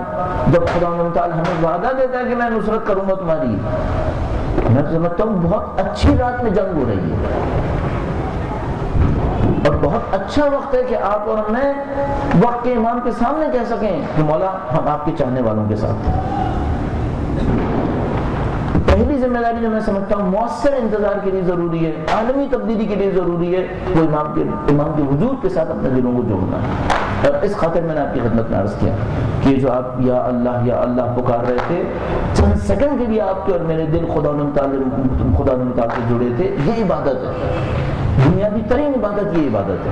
جب خدا متعال ہمیں وعدہ دیتا ہے کہ میں نصرت کروں گا تمہاری، میں سمجھتا ہوں بہت اچھی رات میں جنگ ہو رہی ہے، اور بہت اچھا وقت ہے کہ آپ اور ہم نے وقت کے امام کے سامنے کہہ سکیں کہ مولا ہم آپ کے چاہنے والوں کے ساتھ ہیں۔ پہلی ذمہ داری جو میں سمجھتا ہوں مؤثر انتظار کے لیے ضروری ہے، عالمی تبدیلی کے لیے ضروری ہے، وہ امام کے وجود کے ساتھ اپنے دلوں کو جوڑنا ہے۔ اور اس خاطر میں نے آپ کی خدمت میں عرض کیا کہ جو آپ یا اللہ پکار رہے تھے، چند سیکنڈ کے لیے آپ کے اور میرے دل خدا نمتال سے جڑے تھے، یہ عبادت ہے، بنیادی ترین عبادت یہ عبادت ہے۔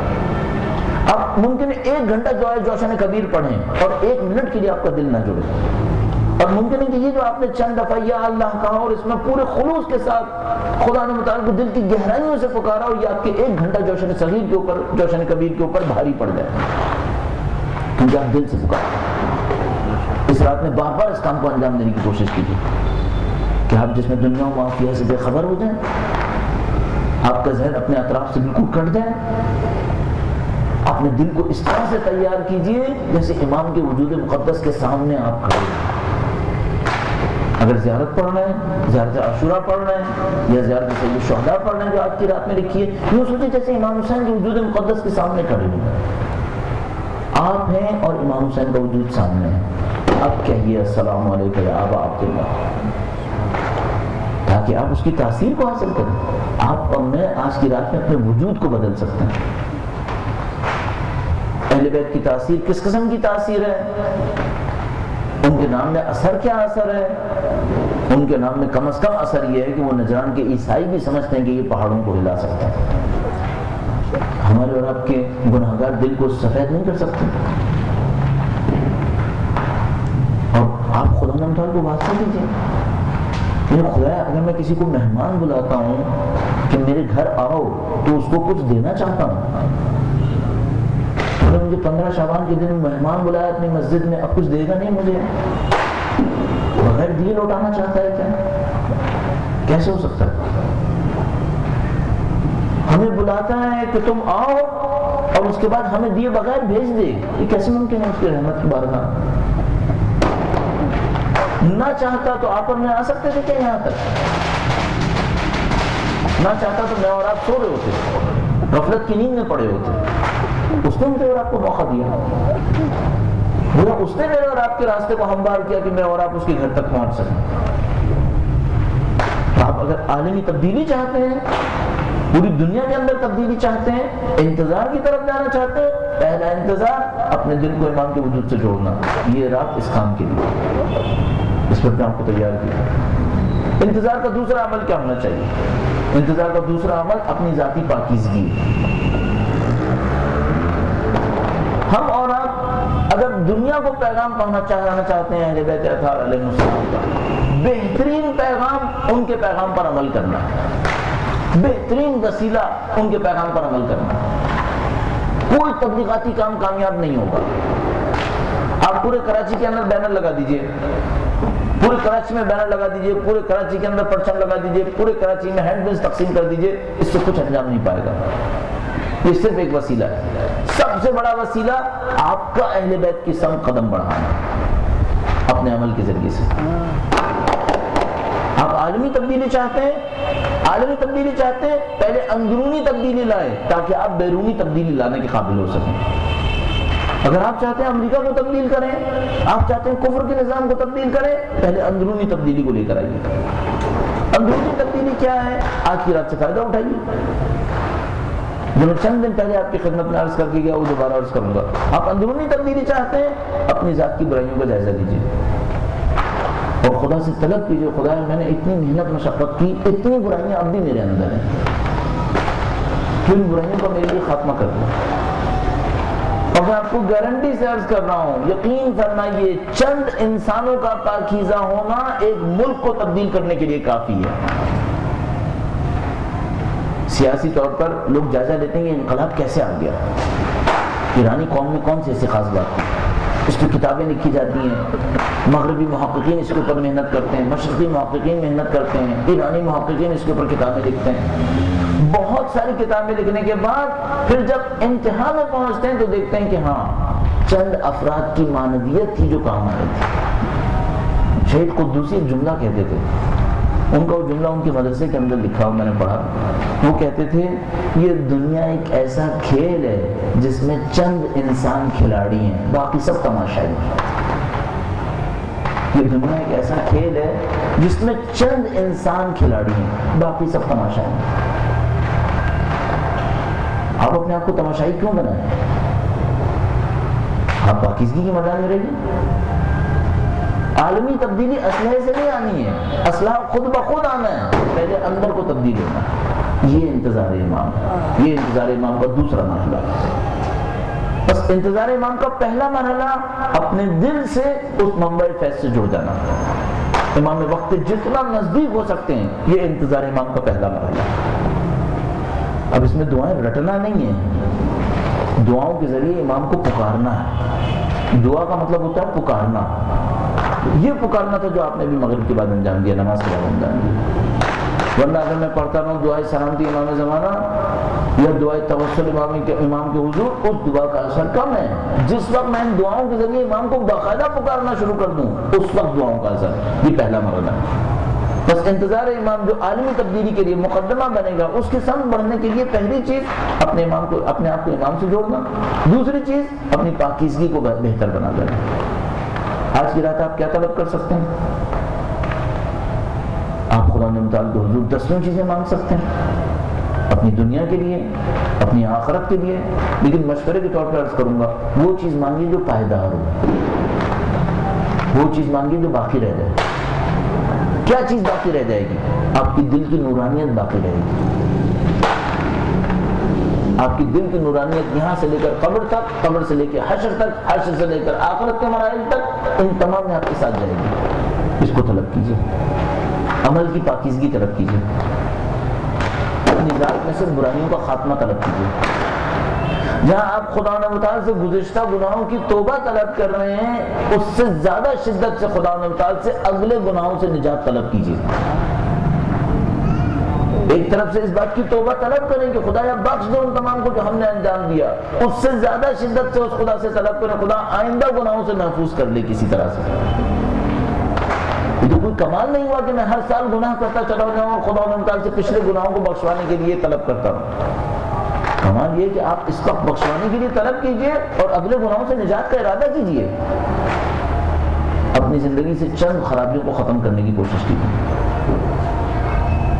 اب ممکن ہے 1 گھنٹہ جو ہے جوشن کبیر پڑھیں اور 1 منٹ کے لیے آپ کا دل نہ جڑے، اور ممکن ہے کہ یہ جو آپ نے چند دفعہ یا اللہ کہا اور اس میں پورے خلوص کے ساتھ خدا نے متعال کو دل کی گہرائیوں سے پکارا ہو، یہ آپ کے 1 گھنٹہ جوشن صغیر کے اوپر، جوشن کبیر کے اوپر بھاری پڑ جائے، کیونکہ آپ دل سے پکارا۔ اس رات میں بار بار اس کام کو انجام دینے کی کوشش کیجیے کہ آپ جس میں دنیا و معافیہ سے بے خبر ہو جائیں، آپ کا ذہن اپنے اطراف سے بالکل کٹ جائے، اپنے دل کو اس طرح سے تیار کیجیے جیسے امام کے وجود مقدس کے سامنے آپ کھڑے ہیں۔ اگر زیارت پڑھنا ہے، زیارت عاشورہ پڑھنا ہے، یا زیارت سید الشہداء پڑھنا ہے جو آج کی رات میں لکھی ہے، یوں سوچیں جیسے امام حسین کے وجود مقدس کے سامنے کھڑے ہیں، آپ ہیں اور امام حسین کا وجود سامنے ہے۔ اب کہیے السلام علیکم یا ابا عبداللہ، تاکہ آپ اس کی تاثیر کو حاصل کریں۔ آپ اور میں آج کی رات میں اپنے وجود کو بدل سکتے ہیں۔ اہل بیت کی تاثیر کس قسم کی تاثیر ہے؟ ان کے نام میں اثر کیا اثر ہے؟ ان کے نام میں کم از کم اثر یہ ہے کہ وہ نجران کے عیسائی بھی سمجھتے ہیں کہ یہ پہاڑوں کو ہلا سکتا ہے۔ ہم ہمارے اور آپ کے گناہگار دل کو سفید نہیں کر سکتے. اور آپ خدا تعالیٰ کو واسطہ دیجیے کہ خدا اگر میں کسی کو مہمان بلاتا ہوں کہ میرے گھر آؤ تو اس کو کچھ دینا چاہتا ہوں. مجھے 15 شعبان کے دن مہمان بلایا اپنی مسجد میں, اب کچھ دے گا نہیں مجھے, بغیر دیے لوٹانا چاہتا ہے کیا؟ کیسے ہو سکتا ہے؟ ہمیں بلاتا ہے کہ تم آؤ اور اس کے بعد ہمیں دیے بغیر بھیج دے, یہ کیسے ممکن ہے اس کی رحمت کی بارگاہ؟ نہ چاہتا تو آپ اور میں آ سکتے تھے کیا یہاں تک؟ نہ چاہتا تو میں اور آپ سو رہے ہوتے, غفلت کی نیند میں پڑے ہوتے. اس نے مجھے اور آپ کو موقع دیا, اس نے میرے اور آپ کے راستے کو ہموار کیا کہ میں اور آپ اس کے گھر تک پہنچ سکیں. آپ اگر عالمی تبدیلی چاہتے ہیں, پوری دنیا کے اندر تبدیلی چاہتے ہیں, انتظار کی طرف جانا چاہتے ہیں, پہلا انتظار اپنے دل کو امام کے وجود سے جوڑنا. یہ رات اس کام کے لیے, اس پر اپنے آپ کو تیار کیا. انتظار کا دوسرا عمل کیا ہونا چاہیے؟ انتظار کا دوسرا عمل اپنی ذاتی پاکیزگی. ہم اور آپ اگر دنیا کو پیغام پہنچانا چاہتے ہیں اہل بیت اطہار علیہ السلام کا, بہترین پیغام ان کے پیغام پر عمل کرنا, بہترین وسیلہ ان کے پیغام پر عمل کرنا. کوئی تبلیغاتی کام کامیاب نہیں ہوگا. آپ پورے کراچی کے اندر بینر لگا دیجئے, پورے کراچی میں بینر لگا دیجئے, پورے کراچی کے اندر پرچم لگا دیجئے, پورے کراچی میں ہینڈ بلز تقسیم کر دیجئے, اس سے کچھ انجام نہیں پائے گا. یہ صرف ایک وسیلہ ہے. سب سے بڑا وسیلہ آپ کا اہل بیت کی سمت قدم بڑھانا اپنے عمل کے ذریعے سے. آپ عالمی تبدیلی چاہتے ہیں, پہلے اندرونی تبدیلی لائیں تاکہ آپ بیرونی تبدیلی لانے کے قابل ہو سکیں. اگر آپ چاہتے ہیں امریکہ کو تبدیل کریں, آپ چاہتے ہیں کفر کے نظام کو تبدیل کریں, پہلے اندرونی تبدیلی کو لے کر آئیے. اندرونی تبدیلی کیا ہے؟ آج کی رات سے فائدہ اٹھائیے. جو میں چند دن پہلے آپ کی خدمت میں عرض کر کے گیا وہ دوبارہ عرض کروں گا. آپ اندرونی تبدیلی چاہتے ہیں, اپنی ذات کی برائیوں کا جائزہ لیجیے اور خدا سے طلب کیجیے, خدا میں نے اتنی محنت مشقت کی, اتنی برائیاں اب بھی میرے اندر ہیں, تو ان برائیوں کا میرے لیے خاتمہ کر دو. اور میں آپ کو گارنٹی سے عرض کر رہا ہوں, یقین فرمائیے, چند انسانوں کا پاکیزہ ہونا ایک ملک کو تبدیل کرنے کے لیے کافی ہے. سیاسی طور پر لوگ جائزہ لیتے ہیں کہ انقلاب کیسے آ گیا. ایرانی قوم میں کون سی ایسی خاص بات ہے؟ اس کی کتابیں لکھی جاتی ہیں, مغربی محققین اس کے اوپر محنت کرتے ہیں, مشرقی محققین محنت کرتے ہیں, ایرانی محققین اس کے اوپر کتابیں لکھتے ہیں. بہت ساری کتابیں لکھنے کے بعد پھر جب انتہا میں پہنچتے ہیں تو دیکھتے ہیں کہ ہاں چند افراد کی معنویت تھی جو کام آئی تھی. شہید قدوسی ایک جملہ کہتے تھے, ان کا وہ جملہ ان کے مدرسے کے اندر لکھا ہوا میں نے پڑھا. وہ کہتے تھے یہ دنیا ایک ایسا کھیل ہے جس میں چند انسان کھلاڑی ہیں, باقی سب تماشائی ہیں. یہ دنیا ایک ایسا کھیل ہے جس میں چند انسان کھلاڑی ہیں, باقی سب تماشائی ہیں. آپ اپنے آپ کو تماشائی کیوں بنائیں؟ آپ پاکیزگی کے میدان میں رہیے. عالمی تبدیلی اسلحے سے نہیں آنی ہے, اسلحہ خود بخود آنا ہے, پہلے اندر کو تبدیل ہونا. یہ انتظار امام, یہ انتظار امام کا دوسرا مرحلہ. بس انتظار امام کا پہلا مرحلہ اپنے دل سے اس منبع فیض سے جڑ جانا. امام وقت جتنا نزدیک ہو سکتے ہیں, یہ انتظار امام کا پہلا مرحلہ. اب اس میں دعائیں رٹنا نہیں ہے, دعاؤں کے ذریعے امام کو پکارنا ہے. دعا کا مطلب ہوتا ہے پکارنا. یہ پکارنا تھا جو آپ نے بھی مغرب کے بعد انجام دیا, نماز کے بعد انجام دیا. ورنہ اگر میں پڑھتا رہوں دعائے سلامتی امام زمانہ یا دعائے توسل امام کے حضور, اس دعا کا اثر کم ہے. جس وقت میں ان دعاؤں کے ذریعے امام کو باقاعدہ پکارنا شروع کر دوں, اس وقت دعاؤں کا اثر. یہ پہلا مرحلہ. بس انتظار امام جو عالمی تبدیلی کے لیے مقدمہ بنے گا, اس کے سمت بڑھنے کے لیے پہلی چیز اپنے آپ کو امام سے جوڑنا, دوسری چیز اپنی پاکیزگی کو بہتر بنا دینا. آج کی رات آپ کیا طلب کر سکتے ہیں؟ آپ خدا متعال کے حضور 10 چیزیں مانگ سکتے ہیں اپنی دنیا کے لیے, اپنی آخرت کے لیے. لیکن مشورے کے طور پر عرض کروں گا, وہ چیز مانگیے جو پائیدار ہو, وہ چیز مانگیے جو باقی رہ جائے. کیا چیز باقی رہ جائے گی؟ آپ کی دل کی نورانیت باقی رہے گی, آپ کی دل کی نورانیت یہاں سے لے کر قبر تک، قبر سے لے کے حشر تک، حشر سے لے کر آخرت کے مراحل تک، ان تمام میں آپ کے ساتھ جائے گی۔ اس کو طلب کیجیے، عمل کی پاکیزگی طلب کیجیے، اپنی ذات میں سے برائیوں کا خاتمہ طلب کیجیے۔ جہاں آپ خدا و تعالی سے گزشتہ گناہوں کی توبہ طلب کر رہے ہیں، اس سے زیادہ شدت سے خدا و تعالی سے اگلے گناہوں سے نجات طلب کیجیے۔ ایک طرف سے اس بات کی توبہ طلب کریں کہ خدایا بخش دو ان تمام کو جو ہم نے انجام دیا، اس سے زیادہ شدت سے اس خدا سے طلب کریں خدا آئندہ گناہوں سے محفوظ کر لے کسی طرح سے۔ یہ تو کوئی کمال نہیں ہوا کہ میں ہر سال گناہ کرتا چلا جاؤں اور خدا و تعالی سے پچھلے گناہوں کو بخشوانے کے لیے طلب کرتا ہوں۔ کمال یہ کہ آپ اس وقت بخشوانے کے لیے طلب کیجئے اور اگلے گناہوں سے نجات کا ارادہ کیجئے۔ اپنی زندگی سے چند خرابیوں کو ختم کرنے کی کوشش کیجئے،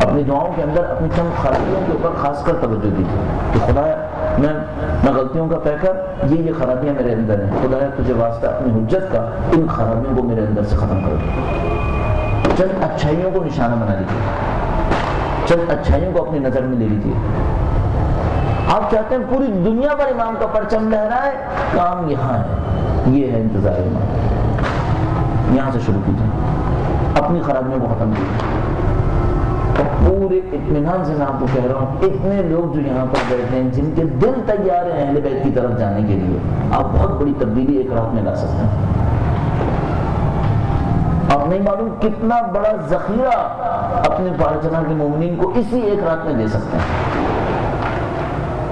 اپنی دعاؤں کے اندر اپنی چند خرابیوں کے اوپر خاص کر توجہ دیجیے کہ خدایا میں غلطیوں کا پیکر، یہ خرابیاں میرے اندر ہیں، خدایا تجھے واسطہ اپنی حجت کا ان خرابیوں کو میرے اندر سے ختم کر دو۔ چند اچھائیوں کو نشانہ بنا لیجیے، چند اچھائیوں کو اپنی نظر میں لے لیجیے۔ آپ چاہتے ہیں پوری دنیا پر امام کا پرچم لہرائے، کام یہاں ہے، یہ ہے انتظار امام۔ یہاں سے شروع کیجیے، اپنی خرابیوں کو ختم کیجیے۔ پورے اطمینان سے میں آپ کو کہہ رہا ہوں، اتنے لوگ جو یہاں پر بیٹھے ہیں جن کے دل تیار ہیں اہل بیت کی طرف جانے کے لیے، آپ بہت بڑی تبدیلی ایک رات میں لا سکتے ہیں۔ آپ نہیں معلوم کتنا بڑا ذخیرہ اپنے پارچنا کے مومنین کو اسی ایک رات میں دے سکتے ہیں۔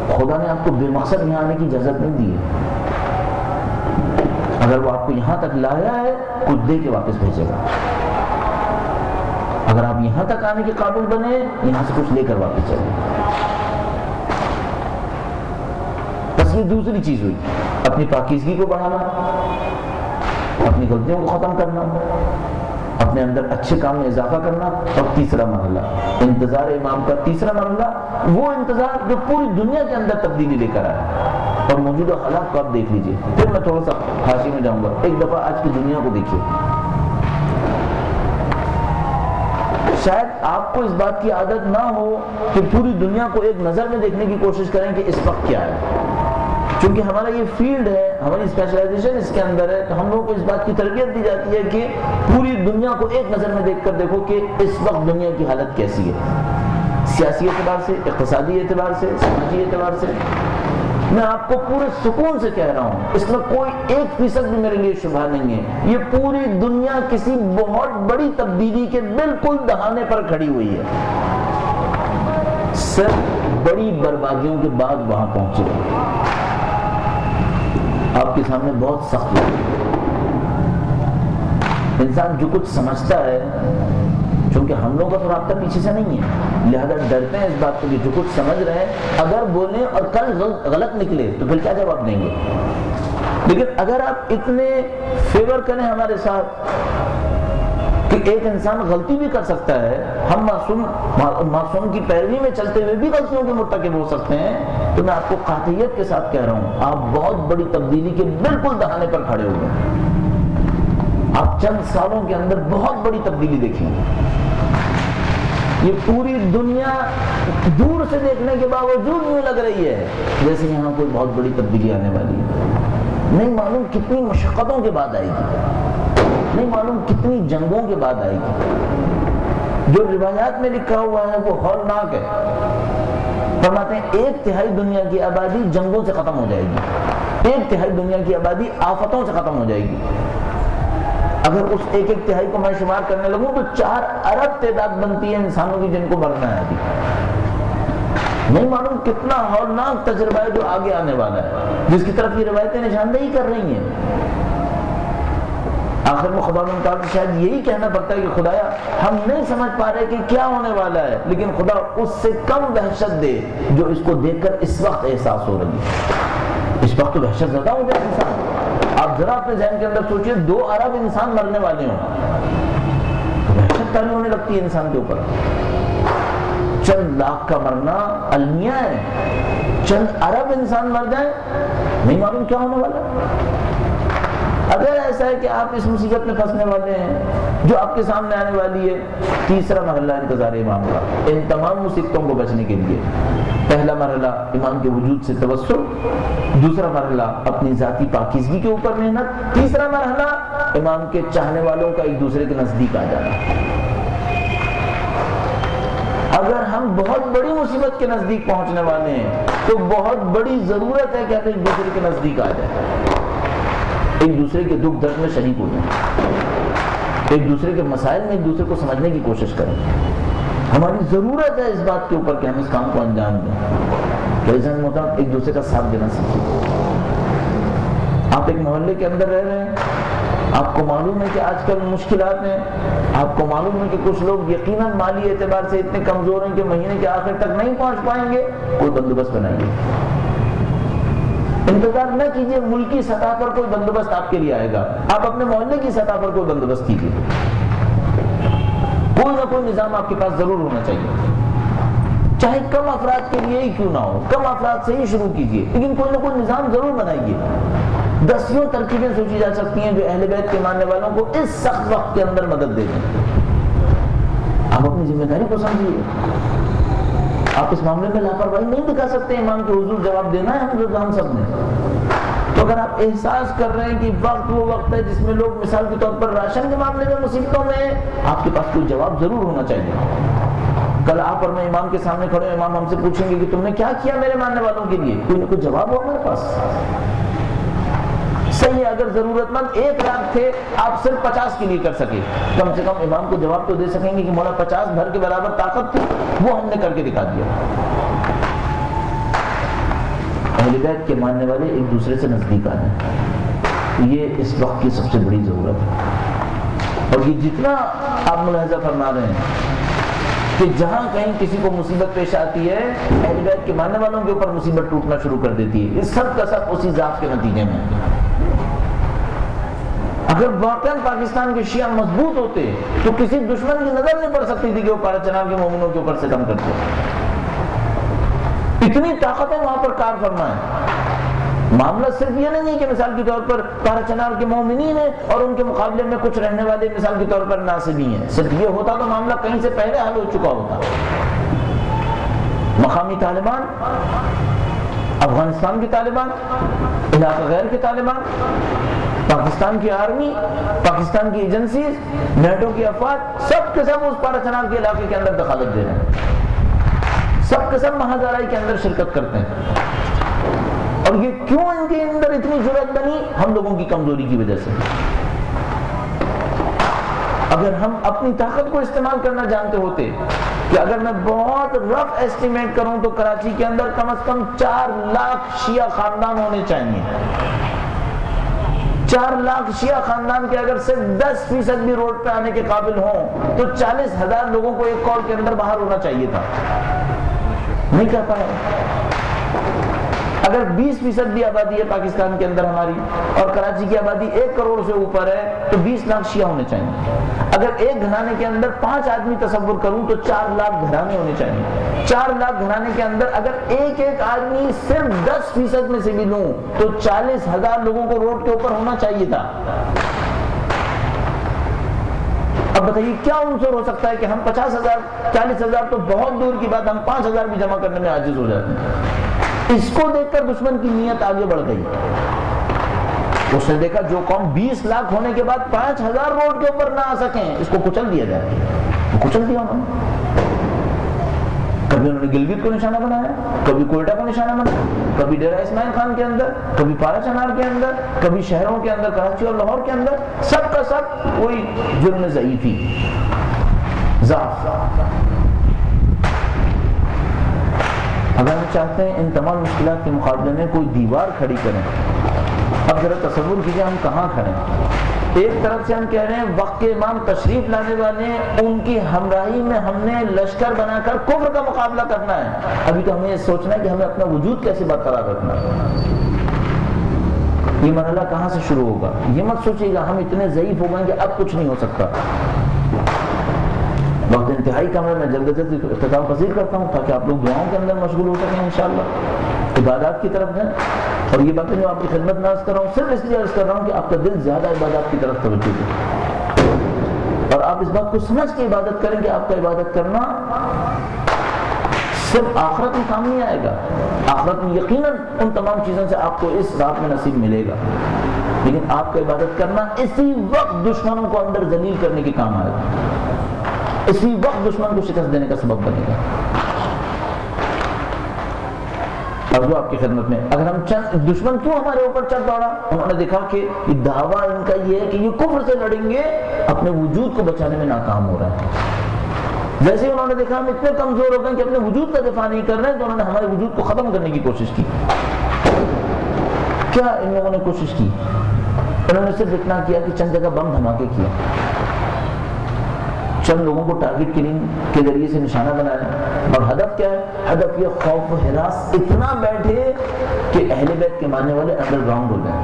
خدا نے آپ کو بے مقصد یہاں آنے کی اجازت نہیں دی ہے۔ اگر وہ آپ کو یہاں تک لایا ہے، کچھ دے کے واپس بھیجے گا۔ اگر آپ یہاں تک آنے کے قابل بنے، یہاں سے کچھ لے کر واپس چلے۔ بس یہ دوسری چیز ہوئی، اپنی پاکیزگی کو بڑھانا، اپنی غلطیوں کو ختم کرنا، اپنے اندر اچھے کام میں اضافہ کرنا۔ اور تیسرا مرحلہ انتظار امام کا، تیسرا مرحلہ وہ انتظار جو پوری دنیا کے اندر تبدیلی لے کر آئے۔ اور موجودہ حالات کو آپ دیکھ لیجئے، پھر میں تھوڑا سا حاشیے میں جاؤں گا۔ ایک دفعہ آج کی دنیا کو دیکھیے، شاید آپ کو اس بات کی عادت نہ ہو کہ پوری دنیا کو ایک نظر میں دیکھنے کی کوشش کریں کہ اس وقت کیا ہے۔ چونکہ ہمارا یہ فیلڈ ہے، ہماری اسپیشلائزیشن اس کے اندر ہے، تو ہم لوگوں کو اس بات کی تربیت دی جاتی ہے کہ پوری دنیا کو ایک نظر میں دیکھ کر دیکھو کہ اس وقت دنیا کی حالت کیسی ہے، سیاسی اعتبار سے، اقتصادی اعتبار سے، سماجی اعتبار سے۔ میں آپ کو پورے سکون سے کہہ رہا ہوں، اس میں کوئی 1% بھی میرے لیے شبہ نہیں ہے، یہ پوری دنیا کسی بہت بڑی تبدیلی کے بالکل دہانے پر کھڑی ہوئی ہے، صرف بڑی بربادیوں کے بعد وہاں پہنچے۔ آپ کے سامنے بہت سخت ہے، انسان جو کچھ سمجھتا ہے، چونکہ ہم لوگوں کا تو رابطہ پیچھے سے نہیں ہے، لہذا ڈرتے ہیں اس بات کو کہ جو کچھ سمجھ رہے ہیں اگر بولیں اور کل غلط نکلے تو پھر کیا جواب دیں گے۔ لیکن اگر آپ اتنے فیور کریں ہمارے ساتھ کہ ایک انسان غلطی بھی کر سکتا ہے، ہم معصوم کی پیروی میں چلتے ہوئے بھی غلطیوں کے مرتکب ہو سکتے ہیں، تو میں آپ کو قاطعیت کے ساتھ کہہ رہا ہوں، آپ بہت بڑی تبدیلی کے بالکل دہانے پر کھڑے ہوئے ہیں۔ آپ چند سالوں کے اندر بہت بڑی تبدیلی دیکھیں گے۔ یہ پوری دنیا دور سے دیکھنے کے باوجود یوں لگ رہی ہے جیسے یہاں کوئی بہت بڑی تبدیلی آنے والی ہے۔ نہیں معلوم کتنی مشقتوں کے بعد آئے گی، نہیں معلوم کتنی جنگوں کے بعد آئے گی۔ جو روایات میں لکھا ہوا ہے وہ ہولناک ہے۔ فرماتے ہیں 1/3 دنیا کی آبادی جنگوں سے ختم ہو جائے گی، 1/3 دنیا کی آبادی آفتوں سے ختم ہو جائے گی۔ اگر اس 1/3 کو میں شمار کرنے لگوں تو 4 ارب تعداد بنتی ہے انسانوں کی جن کو مرنا ہے ابھی۔ نہیں معلوم کتنا ہولناک تجربہ ہے جو آگے آنے والا ہے، جس کی طرف یہ روایتیں نشاندہی کر رہی ہیں۔ آخر میں خدا تعالیٰ شاید یہی کہنا پڑتا ہے کہ خدایا ہم نہیں سمجھ پا رہے کہ کیا ہونے والا ہے، لیکن خدا اس سے کم وحشت دے جو اس کو دیکھ کر اس وقت احساس ہو رہی ہے۔ اس وقت تو وحشت زدہ ہو جائے انسان۔ آپ ذرا اپنے ذہن کے اندر سوچئے 2 ارب انسان مرنے والے ہوں تو وحشت تاری ہونے لگتی ہے انسان کے اوپر۔ چند لاکھ کا مرنا المیہ ہے، چند ارب انسان مر جائیں نہیں معلوم کیا ہونے والا ہے۔ اگر ایسا ہے کہ آپ اس مصیبت میں پھنسنے والے ہیں جو آپ کے سامنے آنے والی ہے۔ تیسرا مرحلہ انتظار امام کا، ان تمام مصیبتوں کو بچنے کے لیے پہلا مرحلہ امام کے وجود سے توسل، دوسرا مرحلہ اپنی ذاتی پاکیزگی کے اوپر محنت، تیسرا مرحلہ امام کے چاہنے والوں کا ایک دوسرے کے نزدیک آ جانا۔ اگر ہم بہت بڑی مصیبت کے نزدیک پہنچنے والے ہیں تو بہت بڑی ضرورت ہے کہ ہم ایک دوسرے کے نزدیک آ جائیں، ایک دوسرے کے دکھ درد میں شریک ہو جائیں، ایک دوسرے کے مسائل میں ایک دوسرے کو سمجھنے کی کوشش کریں۔ ہماری ضرورت ہے اس بات کے اوپر کہ ہم اس کام کو انجام دیں۔ تو عزیزان محترم، ایک دوسرے کا ساتھ دینا سیکھیں۔ آپ ایک محلے کے اندر رہ رہے ہیں، آپ کو معلوم ہے کہ آج کل مشکلات ہیں، آپ کو معلوم ہے کہ کچھ لوگ یقیناً مالی اعتبار سے اتنے کمزور ہیں کہ مہینے کے آخر تک نہیں پہنچ پائیں گے، کوئی بندوبست بنائیے۔ انتظار نہ کیجیے ملکی سطح پر کوئی بندوبست آپ کے لیے آئے گا، آپ اپنے محلے کی سطح پر کوئی بندوبست کیجیے۔ کوئی نہ کوئی نظام آپ کے پاس ضرور ہونا چاہیے، چاہے کم افراد کے لیے ہی کیوں نہ ہو، کم افراد سے ہی شروع کیجیے، لیکن کوئی نہ کوئی نظام ضرور بنائیے۔ دسیوں ترکیبیں سوچی جا سکتی ہیں جو اہل بیت کے ماننے والوں کو اس سخت وقت کے اندر مدد دے دیں۔ آپ اپنی ذمہ داری کو سمجھیے، آپ اس معاملے میں لاپرواہی نہیں دکھا سکتے، امام کے حضور جواب دینا ہے ہم سب نے۔ تو اگر آپ احساس کر رہے ہیں کہ وقت وہ وقت ہے جس میں لوگ مثال کے طور پر راشن کے معاملے میں مصیبتوں میں ہیں، آپ کے پاس کوئی جواب ضرور ہونا چاہیے۔ کل آپ اور میں امام کے سامنے کھڑے ہیں، امام ہم سے پوچھیں گے کہ تم نے کیا کیا میرے ماننے والوں کے لیے، کوئی نہ کوئی جواب ہو میرے پاس۔ صحیح ہے، اگر ضرورت مند 1 لاکھ تھے، آپ صرف 50 کے لیے کر سکے، کم سے کم امام کو جواب تو دے سکیں گے کہ مولا 50 گھر کے برابر طاقت تھی، وہ ہم نے کر کے دکھا دیا۔ اہل بیت کے ماننے والے ایک دوسرے سے نزدیک آ جائیں، یہ اس وقت کی سب سے بڑی ضرورت ہے۔ اور یہ جتنا آپ ملاحظہ فرما رہے ہیں کہ جہاں کہیں کسی کو مصیبت پیش آتی ہے، اہل بیت کے ماننے والوں کے اوپر مصیبت ٹوٹنا شروع کر دیتی ہے، اس سب کا سب اسی ضعف کے نتیجے میں۔ اگر واقعاً پاکستان کے شیعہ مضبوط ہوتے تو کسی دشمن کی نظر نہیں پڑ سکتی تھی کہ وہ پارا چنار کے مومنوں کے اوپر سے کم کرتے۔ اتنی طاقتیں وہاں پر کار فرمائیں۔ معاملہ صرف یہ نہیں ہے کہ مثال کے طور پر پارا چنار کے مومنین ہیں اور ان کے مقابلے میں کچھ رہنے والے مثال کے طور پر ناصبی ہیں، صرف یہ ہوتا تو معاملہ کہیں سے پہلے حل ہو چکا ہوتا۔ مقامی طالبان، افغانستان کے طالبان، علاقہ غیر کے طالبان، پاکستان کی آرمی، پاکستان کی ایجنسیز، نیٹو کی افواج، سب کے سب اس پارا چنار کے علاقے کے اندر دخالت دے رہے ہیں، سب کے سب مہاجرائی کے اندر شرکت کرتے ہیں۔ اور یہ کیوں ان کے اندر اتنی جرأت بنی؟ ہم لوگوں کی کمزوری کی وجہ سے۔ اگر ہم اپنی طاقت کو استعمال کرنا جانتے ہوتے کہ اگر میں بہت رف ایسٹیمیٹ کروں تو کراچی کے اندر کم از کم 4 لاکھ شیعہ خاندان ہونے چاہیے، 4 لاکھ شیعہ خاندان کے اگر صرف 10% بھی روڈ پہ آنے کے قابل ہوں تو 40,000 لوگوں کو ایک کال کے اندر باہر ہونا چاہیے تھا، نہیں کر پائے۔ اگر 20% بھی آبادی ہے پاکستان کے اندر ہماری اور کراچی کی آبادی 1 کروڑ سے اوپر ہے تو 20 لاکھ شیعہ ہونے چاہیے۔ اگر ایک گھرانے کے اندر 5 آدمی تصور کروں تو 4 لاکھ گھرانے ہونے چاہیے۔ 4 لاکھ گھرانے کے اندر اگر ایک آدمی صرف 10% میں سے بھی لوں تو 40,000 لوگوں کو روڈ کے اوپر ہونا چاہیے تھا۔ اب بتائیے کیا عنصر ہو سکتا ہے کہ ہم 50,000 40,000 تو بہت دور کی بات، ہم 5,000 بھی جمع کرنے میں عاجز ہو جاتے ہیں۔ اس کو دیکھ کر دشمن کی نیت آگے بڑھ گئی، اس نے دیکھا جو قوم 20 لاکھ ہونے کے بعد 5,000 روڈ کے اوپر نہ آ سکیں، اس کو کچل دیا جائے۔ وہ کچل دیا انہوں نے، کبھی انہوں نے گلگت کو نشانہ بنایا، کبھی کوئٹہ کو نشانہ بنایا، کبھی ڈیرہ اسماعیل خان کے اندر، کبھی پارا چنار کے اندر، کبھی شہروں کے اندر کراچی اور لاہور کے اندر، سب کا سب کوئی جرم ضعیفی، ضعف۔ اگر ہم چاہتے ہیں ان تمام مشکلات کے مقابلے میں کوئی دیوار کھڑی کریں، اب ذرا تصور کیجئے ہم کہاں کھڑے ہیں۔ ایک طرف سے ہم کہہ رہے ہیں وقت کے امام تشریف لانے والے ہیں، ان کی ہمراہی میں ہم نے لشکر بنا کر کفر کا مقابلہ کرنا ہے۔ ابھی تو ہمیں یہ سوچنا ہے کہ ہمیں اپنا وجود کیسے برقرار رکھنا ہے۔ یہ مرحلہ کہاں سے شروع ہوگا؟ یہ مت سوچیے گا ہم اتنے ضعیف ہو گئے کہ اب کچھ نہیں ہو سکتا۔ وقت انتہائی کم ہے، میں جلد از جلد اختتام پذیر کرتا ہوں تاکہ آپ لوگ دعاؤں کے اندر مشغول ہو سکیں، انشاءاللہ عبادات کی طرف جائیں۔ اور یہ باتیں جو آپ کی خدمت میں عرض کر رہا ہوں صرف اس لیے عرض کر رہا ہوں کہ آپ کا دل زیادہ عبادات کی طرف توجہ دے۔ آپ اس بات کو سمجھ کے عبادت کریں کہ آپ کا عبادت کرنا صرف آخرت میں کام نہیں آئے گا، آخرت میں یقیناً ان تمام چیزوں سے آپ کو اس رات میں نصیب ملے گا، لیکن آپ کا عبادت کرنا اسی وقت دشمنوں کو اندر ذلیل کرنے کے کام آئے گا، اسی وقت دشمن کو شکست دینے کا سبب بنے گا۔ اور جو آپ کی خدمت میں اگر ہم دشمن کیوں ہمارے اوپر چڑھ دوڑا، انہوں نے دیکھا کہ یہ دعویٰ ان کا یہ ہے کہ یہ کفر سے لڑیں گے، اپنے وجود کو بچانے میں ناکام ہو رہا ہے۔ جیسے ہی انہوں نے دیکھا ہم اتنے کمزور ہو گئے کہ اپنے وجود کا دفاع نہیں کر رہے ہیں، تو انہوں نے ہمارے وجود کو ختم کرنے کی کوشش کی۔ کیا ان لوگوں نے کوشش کی؟ انہوں نے صرف اتنا کیا کہ چند جگہ بم دھماکے کیا، چند لوگوں کو ٹارگٹ کلنگ کے ذریعے سے نشانہ بنایا، اور ہدف کیا ہے؟ ہدف یہ خوف و ہراس اتنا بیٹھے کہ اہل بیت کے ماننے والے انڈر گراؤنڈ ہو جائیں،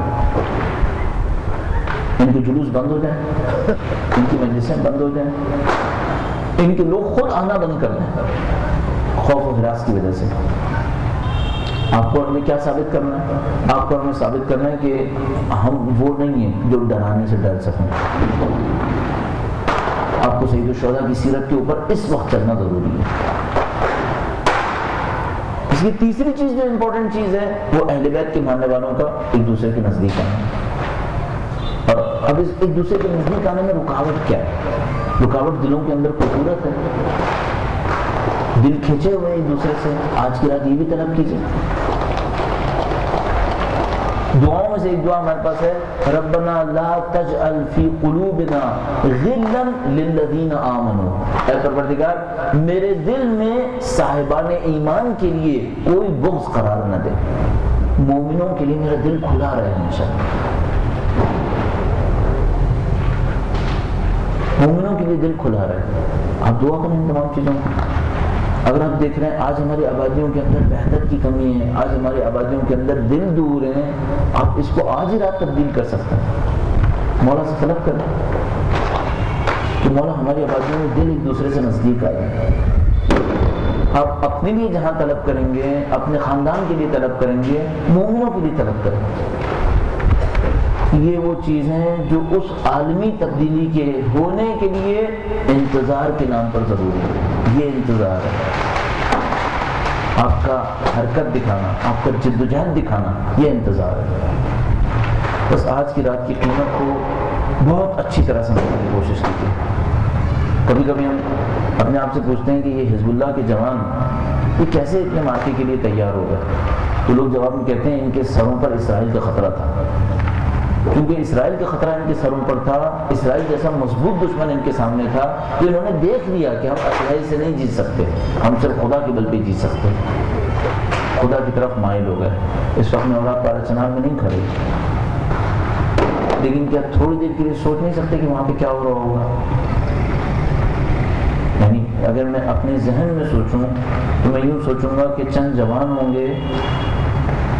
ان کے جلوس بند ہو جائیں، ان کی مجلسیں بند ہو جائیں، ان کے لوگ خود آنا بند کر دیں خوف و ہراس کی وجہ سے۔ آپ کو ہمیں کیا ثابت کرنا ہے؟ آپ کو ہمیں ثابت کرنا ہے کہ ہم وہ نہیں ہیں جو ڈرانے سے ڈر سکیں۔ آپ کو سید الشہداء کی سیرت کے اوپر اس وقت چلنا ضروری ہے۔ اس کی تیسری چیز جو امپورٹنٹ چیز ہے وہ اہل بیت کے ماننے والوں کا ایک دوسرے کے نزدیک آنا۔ اور اب اس ایک دوسرے کے نزدیک آنے میں رکاوٹ کیا ہے؟ رکاوٹ دلوں کے اندر خطورت ہے، دل کھینچے ہوئے ایک دوسرے سے۔ آج کی رات یہ بھی طلب کیجیے، دعاؤں میں سے ایک دعا ہمارے پاس ہے، ربنا لا تجعل فی قلوبنا غلا للذین آمنوا، اے پروردگار میرے دل میں صاحبان ایمان کے لیے کوئی بغض قرار نہ دے، مومنوں کے لیے میرا دل کھلا رہے ہمیشہ، مومنوں کے لیے دل کھلا رہے۔ آپ دعا کریں ان تمام چیزوں کو۔ اگر آپ دیکھ رہے ہیں آج ہماری آبادیوں کے اندر وحدت کی کمی ہے، آج ہماری آبادیوں کے اندر دل دور ہیں، آپ اس کو آج ہی رات تبدیل کر سکتے ہیں۔ مولا سے طلب کریں کہ مولا ہماری آبادیوں میں دل ایک دوسرے سے نزدیک آئے۔ آپ اپنے لیے جہاں طلب کریں گے، اپنے خاندان کے لیے طلب کریں گے، مومنوں کے لیے طلب کریں۔ یہ وہ چیز ہیں جو اس عالمی تبدیلی کے ہونے کے لیے انتظار کے نام پر ضروری ہے۔ یہ انتظار ہے، آپ کا حرکت دکھانا، آپ کا جد و جہد دکھانا، یہ انتظار ہے۔ بس آج کی رات کی قیمت کو بہت اچھی طرح سمجھنے کی کوشش کیجیے۔ کبھی کبھی ہم اپنے آپ سے پوچھتے ہیں کہ یہ حزب اللہ کے جوان یہ کیسے اتنے مارکے کے لیے تیار ہو گئے؟ تو لوگ جواب میں کہتے ہیں ان کے سروں پر اسرائیل کا خطرہ تھا، کیونکہ اسرائیل کا خطرہ ان کے سروں پر تھا، اسرائیل جیسا مضبوط دشمن ان کے سامنے تھا، تو انہوں نے دیکھ لیا کہ ہم اسرائیل سے نہیں جیت سکتے، ہم صرف خدا کے بل پہ جیت سکتے، خدا کی طرف مائل ہو گئے۔ اس وقت میں اور پارا چنار میں نہیں کھڑے، لیکن کیا تھوڑی دیر کے لیے سوچ نہیں سکتے کہ وہاں پہ کیا ہو رہا ہوگا؟ یعنی اگر میں اپنے ذہن میں سوچوں تو میں یوں سوچوں گا کہ چند جوان ہوں گے،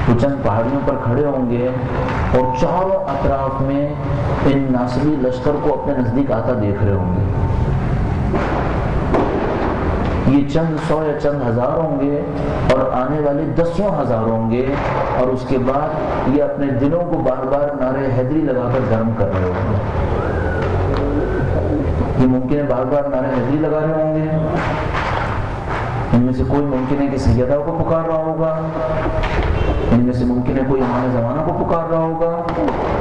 وہ چند پہاڑیوں پر کھڑے ہوں گے اور چاروں اطراف میں ان ناصری لشکر کو اپنے نزدیک آتا دیکھ رہے ہوں گے۔ یہ چند سو یا چند ہزار ہوں گے اور آنے والے دسیوں ہزار ہوں گے، اور اس کے بعد یہ اپنے دلوں کو بار بار نعرہ حیدری لگا کر گرم کر رہے ہوں گے۔ یہ ممکن ہے بار بار نعرہ حیدری لگا رہے ہوں گے، ان میں سے کوئی ممکن ہے کہ سیدہ کو پکار رہا ہوگا، ان میں سے ممکن ہے کوئی امام زمانہ کو پکار رہا ہوگا،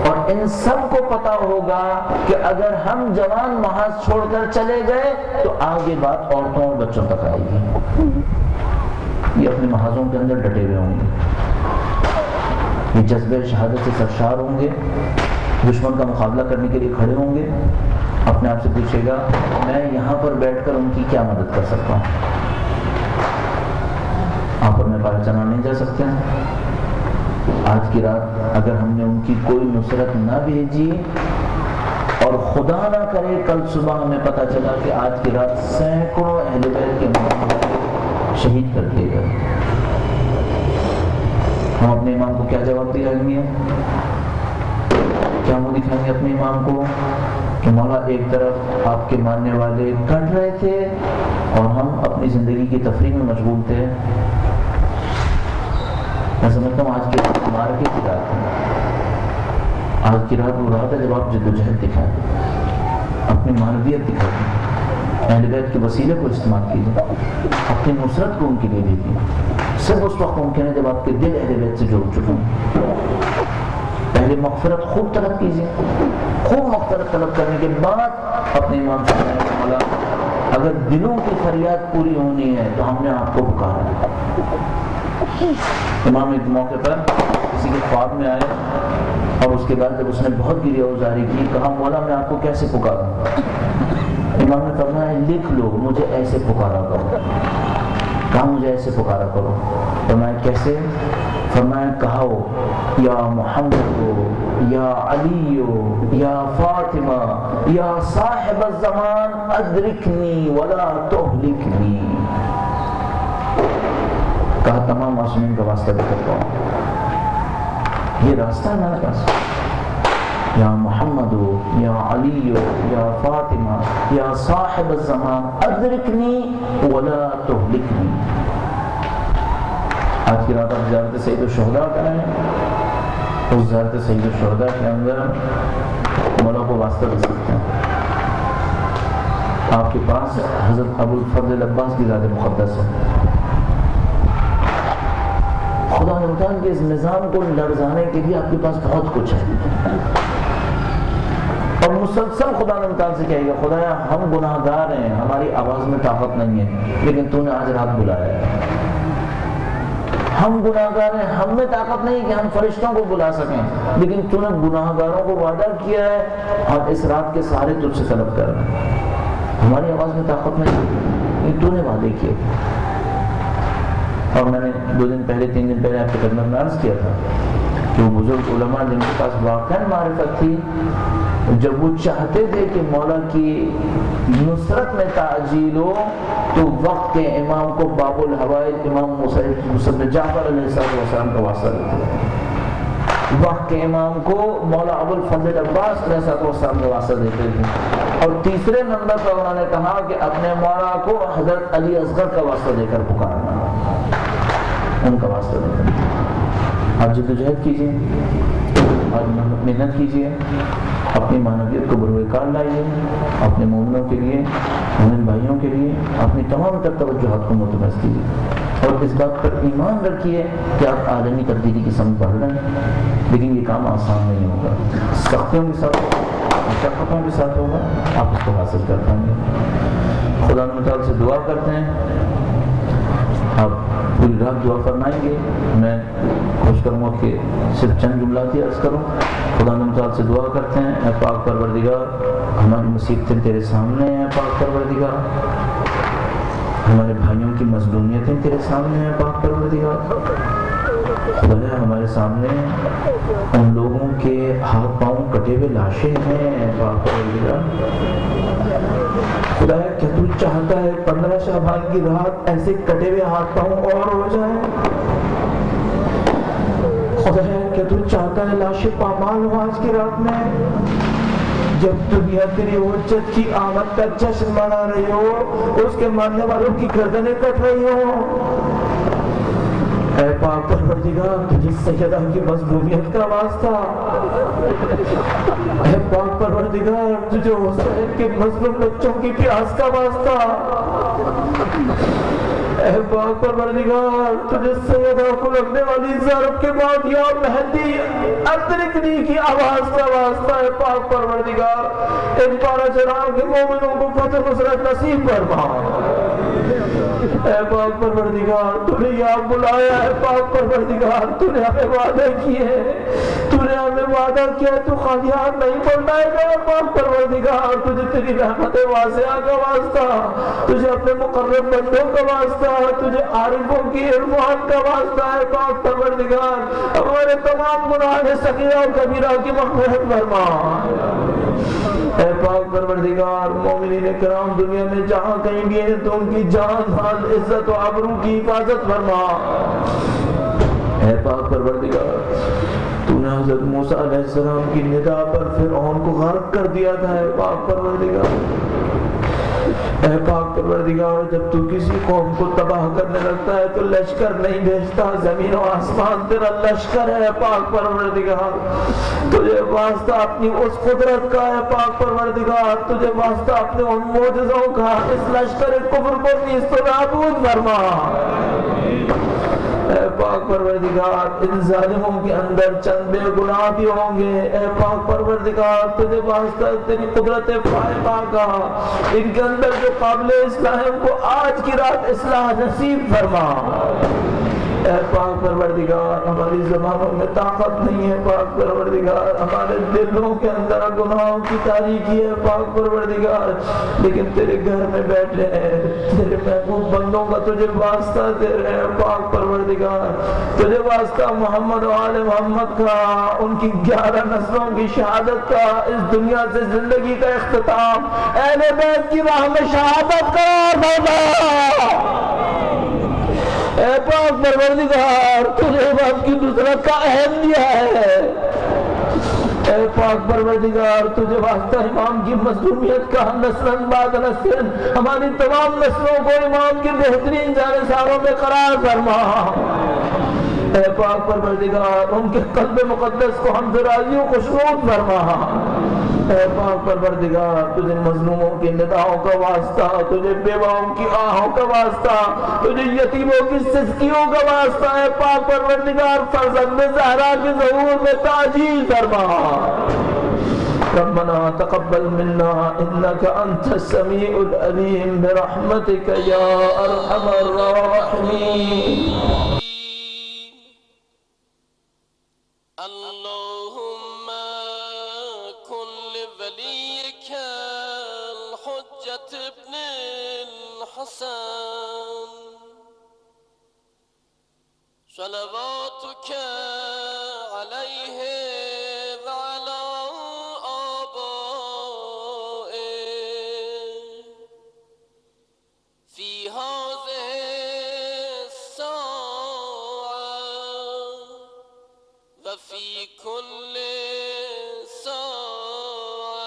اور ان سب کو پتا ہوگا کہ اگر ہم جوان محاذ چھوڑ کر چلے گئے تو آگے بات عورتوں اور بچوں تک آئے گی۔ یہ اپنے محاذوں کے اندر ڈٹے ہوئے ہوں گے، یہ جذبہ شہادت سے سرشار ہوں گے، دشمن کا مقابلہ کرنے کے لیے کھڑے ہوں گے۔ اپنے آپ سے پوچھے گا میں یہاں پر بیٹھ کر ان کی کیا مدد کر سکتا ہوں؟ آپ اور میں پارا چنا نہیں جا سکتے ہیں۔ آج کی رات اگر ہم نے ان کی کوئی نصرت نہ بھیجی، اور خدا نہ کرے کل صبح ہمیں پتہ چلا کہ آج کی رات سینکڑوں اہل بیت کے امام شہید کر دیے گئے، ہم اپنے امام کو کیا جواب دلائیں گے؟ کیا منہ دکھائیں گے اپنے امام کو کہ مولا ایک طرف آپ کے ماننے والے کٹ رہے تھے اور ہم اپنی زندگی کی تفریح میں مشغول تھے؟ میں سمجھتا ہوں آج کی رات مارکے کی رات ہے، آج کی رات وہ رات ہے جب آپ جد و جہد دکھائیں، اپنی معنویت دکھائیے، اہل بیت کے وسیلے کو استعمال کیجیے، اپنی نصرت کو ان کے لیے دیجیے۔ صرف اس وقت ممکن ہے جب آپ کے دل اہل بیت سے جڑ چکے ہیں۔ پہلے مغفرت خوب طلب کیجیے، خوب مغفرت طلب کرنے کے بعد اپنے امام سے کہنے کہ مولا اگر دلوں کی فریاد پوری ہونی ہے تو ہم نے آپ کو پکارا۔ امام ایک موقع پر کسی کے خواب میں آئے اور اس کے بعد جب اس نے بہت گریہ وزاری کی، کہا مولا میں آپ کو کیسے پکاروں؟ امام نے فرمایا لکھ لو مجھے ایسے پکارا کرو۔ کہا مجھے ایسے پکارا کرو۔ فرمایا کیسے؟ فرمایا کہو یا محمد یا علی یا فاطمہ یا صاحب الزمان ادرکنی ولا تہلکنی۔ کہا تمام معصومین کا واسطہ بھی کرتا ہوں، یہ راستہ ہے میرے پاس، یا محمد یا علی یا فاطمہ یا صاحب الزمان ادرکنی ولا تہلکنی۔ آج کی رات آپ زیارت سید الشہداء کریں، اس زیارت سید الشہداء کے اندر مولا کو واسطہ دے سکتے ہیں۔ آپ کے پاس حضرت ابو الفضل عباس کی ذات مقدس ہے، خدا نے مطالعہ کے اس نظام کو لرزانے کے لیے آپ کے پاس بہت کچھ ہے، اور مسلسل خدا نے مطالعہ سے کہے گا خدایا ہم گناہ گار ہیں، ہماری آواز میں طاقت نہیں ہے، لیکن تو نے آج رات بلایا ہے۔ ہم گناہ گار ہیں، ہم میں طاقت نہیں کہ ہم فرشتوں کو بلا سکیں، لیکن تو نے گناہ گاروں کو وعدہ کیا ہے اور اس رات کے سارے تجھ سے طلب کر رہے ہیں۔ ہماری آواز میں طاقت نہیں، لیکن تو نے وعدے کیے۔ اور میں نے 2 دن پہلے 3 دن پہلے آپ کے خدمت میں عرض کیا تھا کہ وہ بزرگ علماء جن کے پاس واقعاً معرفت تھی، جب وہ چاہتے تھے کہ مولا کی نصرت میں تعجیل ہو تو وقت کے امام کو باب الحوائج امام موسیٰ بن جعفر علیہ السلام کا واسطہ دیتے تھے، وقت کے امام کو مولا ابو الفضل عباس علیہ السلام کا واسطہ دیتے تھے، اور تیسرے نمبر پر انہوں نے کہا کہ اپنے مولا کو حضرت علی اصغر کا واسطہ دے کر پکارنا، ان کا واسطہ دے کر۔ آپ جدوجہد کیجیے، آپ محنت کیجیے، اپنی معنویت کو بروئے کار لائیے، اپنے مومنوں کے لیے، مومن بھائیوں کے لیے اپنی تمام تر توجہات کو متمرکز کیجیے، اور اس بات پر ایمان رکھیے کہ آپ عالمی تبدیلی کی سمت بڑھ رہے ہیں، لیکن یہ کام آسان نہیں ہوگا، سختیوں کے ساتھ مشقتوں کے ساتھ ہوگا، آپ اس کو حاصل کر پائیں گے۔ خدا متعال سے دعا کرتے ہیں، آپ پوری رات دعا فرمائیں گے، میں کوشش کروں گا کہ صرف چند جملات ہی عرض کروں۔ خدا متعال سے دعا کرتے ہیں، اے پاک پروردگار ہماری مصیبتیں تیرے سامنے ہیں، پاک پروردگار ہمارے بھائیوں کی مظلومیتیں تیرے سامنے ہیں، پاک پروردگار خدا ہمارے سامنے ان لوگوں کے ہاتھ پاؤں کٹے ہوئے لاشیں ہیں، پاک پروردگار خدا ہے کہ تو چاہتا ہے 15 شعبان کی رات ایسے کٹے ہوئے ہاتھ پاؤں اور ہو جائے، خدا ہے کہ تو چاہتا ہے لاشیں پامال ہو آج کی رات میں، جب دنیا تیری حجت کی آمد کا جشن منا رہی ہو، اس کے ماننے والوں کی گردنیں کٹ رہی ہو۔ اے پاک پروردگار تجھے سیدہ کی مظلومیت کا واسطہ، اے پاک پروردگار تجھے حسین کے مظلوم بچوں کی پیاس کا واسطہ، اے پاک پروردگار تجھے سیدہ کو لگنے والی ضرب کے بعد یا مہدی ادرکنی کی آواز کا واسطہ، اے پاک پروردگار ان پارہ چراغ کے مومنوں کو فتح نصرت نصیب فرما۔ اے پاک پروردگار تو نے یاد بلایا ہے، پاک پروردگار تو نے ہمیں وعدہ کیے، تو نے ہمیں وعدہ کیا تو خالیات نہیں پڑھائے گا، پاک پروردگار تجھے تیری رحمت واسعہ کا واسطہ، تجھے اپنے مقرب بندوں کا واسطہ، تجھے عارفوں کی عرفان کا واسطہ ہے، پاک پروردگار ہمارے تمام گناہ صغیرہ اور کبیرہ کی مغفرت فرما۔ اے پاک پروردگار مومنین کرام دنیا میں جہاں کہیں بھی ہیں تو ان کی جان مال عزت و آبرو کی حفاظت فرما۔ اے پاک پروردگار تو نے حضرت موسیٰ علیہ السلام کی ندا پر فرعون کو غرق کر دیا تھا، اے پاک پروردگار اے پاک پروردگار جب تو کسی قوم کو تباہ کرنے لگتا ہے تو لشکر نہیں بھیجتا، زمین و آسمان تیرا لشکر ہے پاک پروردگار، تجھے واسطہ اپنی اس قدرت کا ہے پاک پروردگار، تجھے واسطہ اپنے ان معجزوں کا، اس لشکر کفر کو نیست و نابود فرما۔ اے پاک پروردگار ان ظالموں کے اندر چند بے گناہ بھی ہوں گے، اے پاک پروردگار تجھے واسطہ تیری قدرت فائقہ کا ان کے اندر جو قابل اصلاح ہے ان کو آج کی رات اصلاح نصیب فرما۔ اے پاک پروردگار ہماری زبانوں میں طاقت نہیں ہے پاک پروردگار، ہمارے دلوں کے اندر گناہوں کی تاریکی ہے پاک پروردگار، لیکن تیرے گھر میں بیٹھے ہیں، تیرے محبوب بندوں کا تجھے واسطہ دے رہے ہیں پاک پروردگار، تجھے واسطہ محمد و آل محمد کا، ان کی 11 نسلوں کی شہادت کا، اس دنیا سے زندگی کا اختتام اہل بیت کی راہ میں شہادت قرار فرما۔ اے پاک پروردگار تجھے امام کی نصرت کا عہد دیا ہے، اے پاک پروردگار تجھے واسطہ امام کی مظلومیت کا نسلاً بعد نسل ہماری تمام نسلوں کو امام کی بہترین جانثاروں میں قرار فرما۔ اے پاک پروردگار ان کے قلب مقدس کو ہم سے راضی و خوشنود فرما۔ اے پاک پروردگار تجھے مظلوموں کی نداؤں کا واسطہ، تجھے بیواؤں کی آہوں کا واسطہ، تجھے یتیموں کی سسکیوں کا واسطہ، اے پاک پروردگار فرزند زہرا کے ظہور میں تعجیل فرما۔ ربنا تقبل منا انك انت السميع العليم برحمتك يا ارحم الراحمين۔ اللهم كن لوليك الحجة ابن الحسن صلواتك عليه وعلى آبائه في هذه الساعة وفي كل ساعة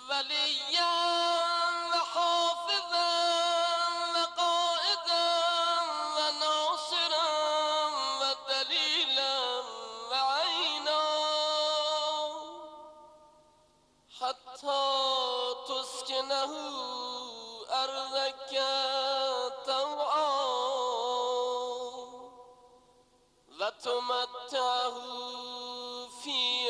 وليا وحافظا وقائدا وناصرا ودليلا وعينا حتى تسكنه أرضك طوعا وتمتعه فيها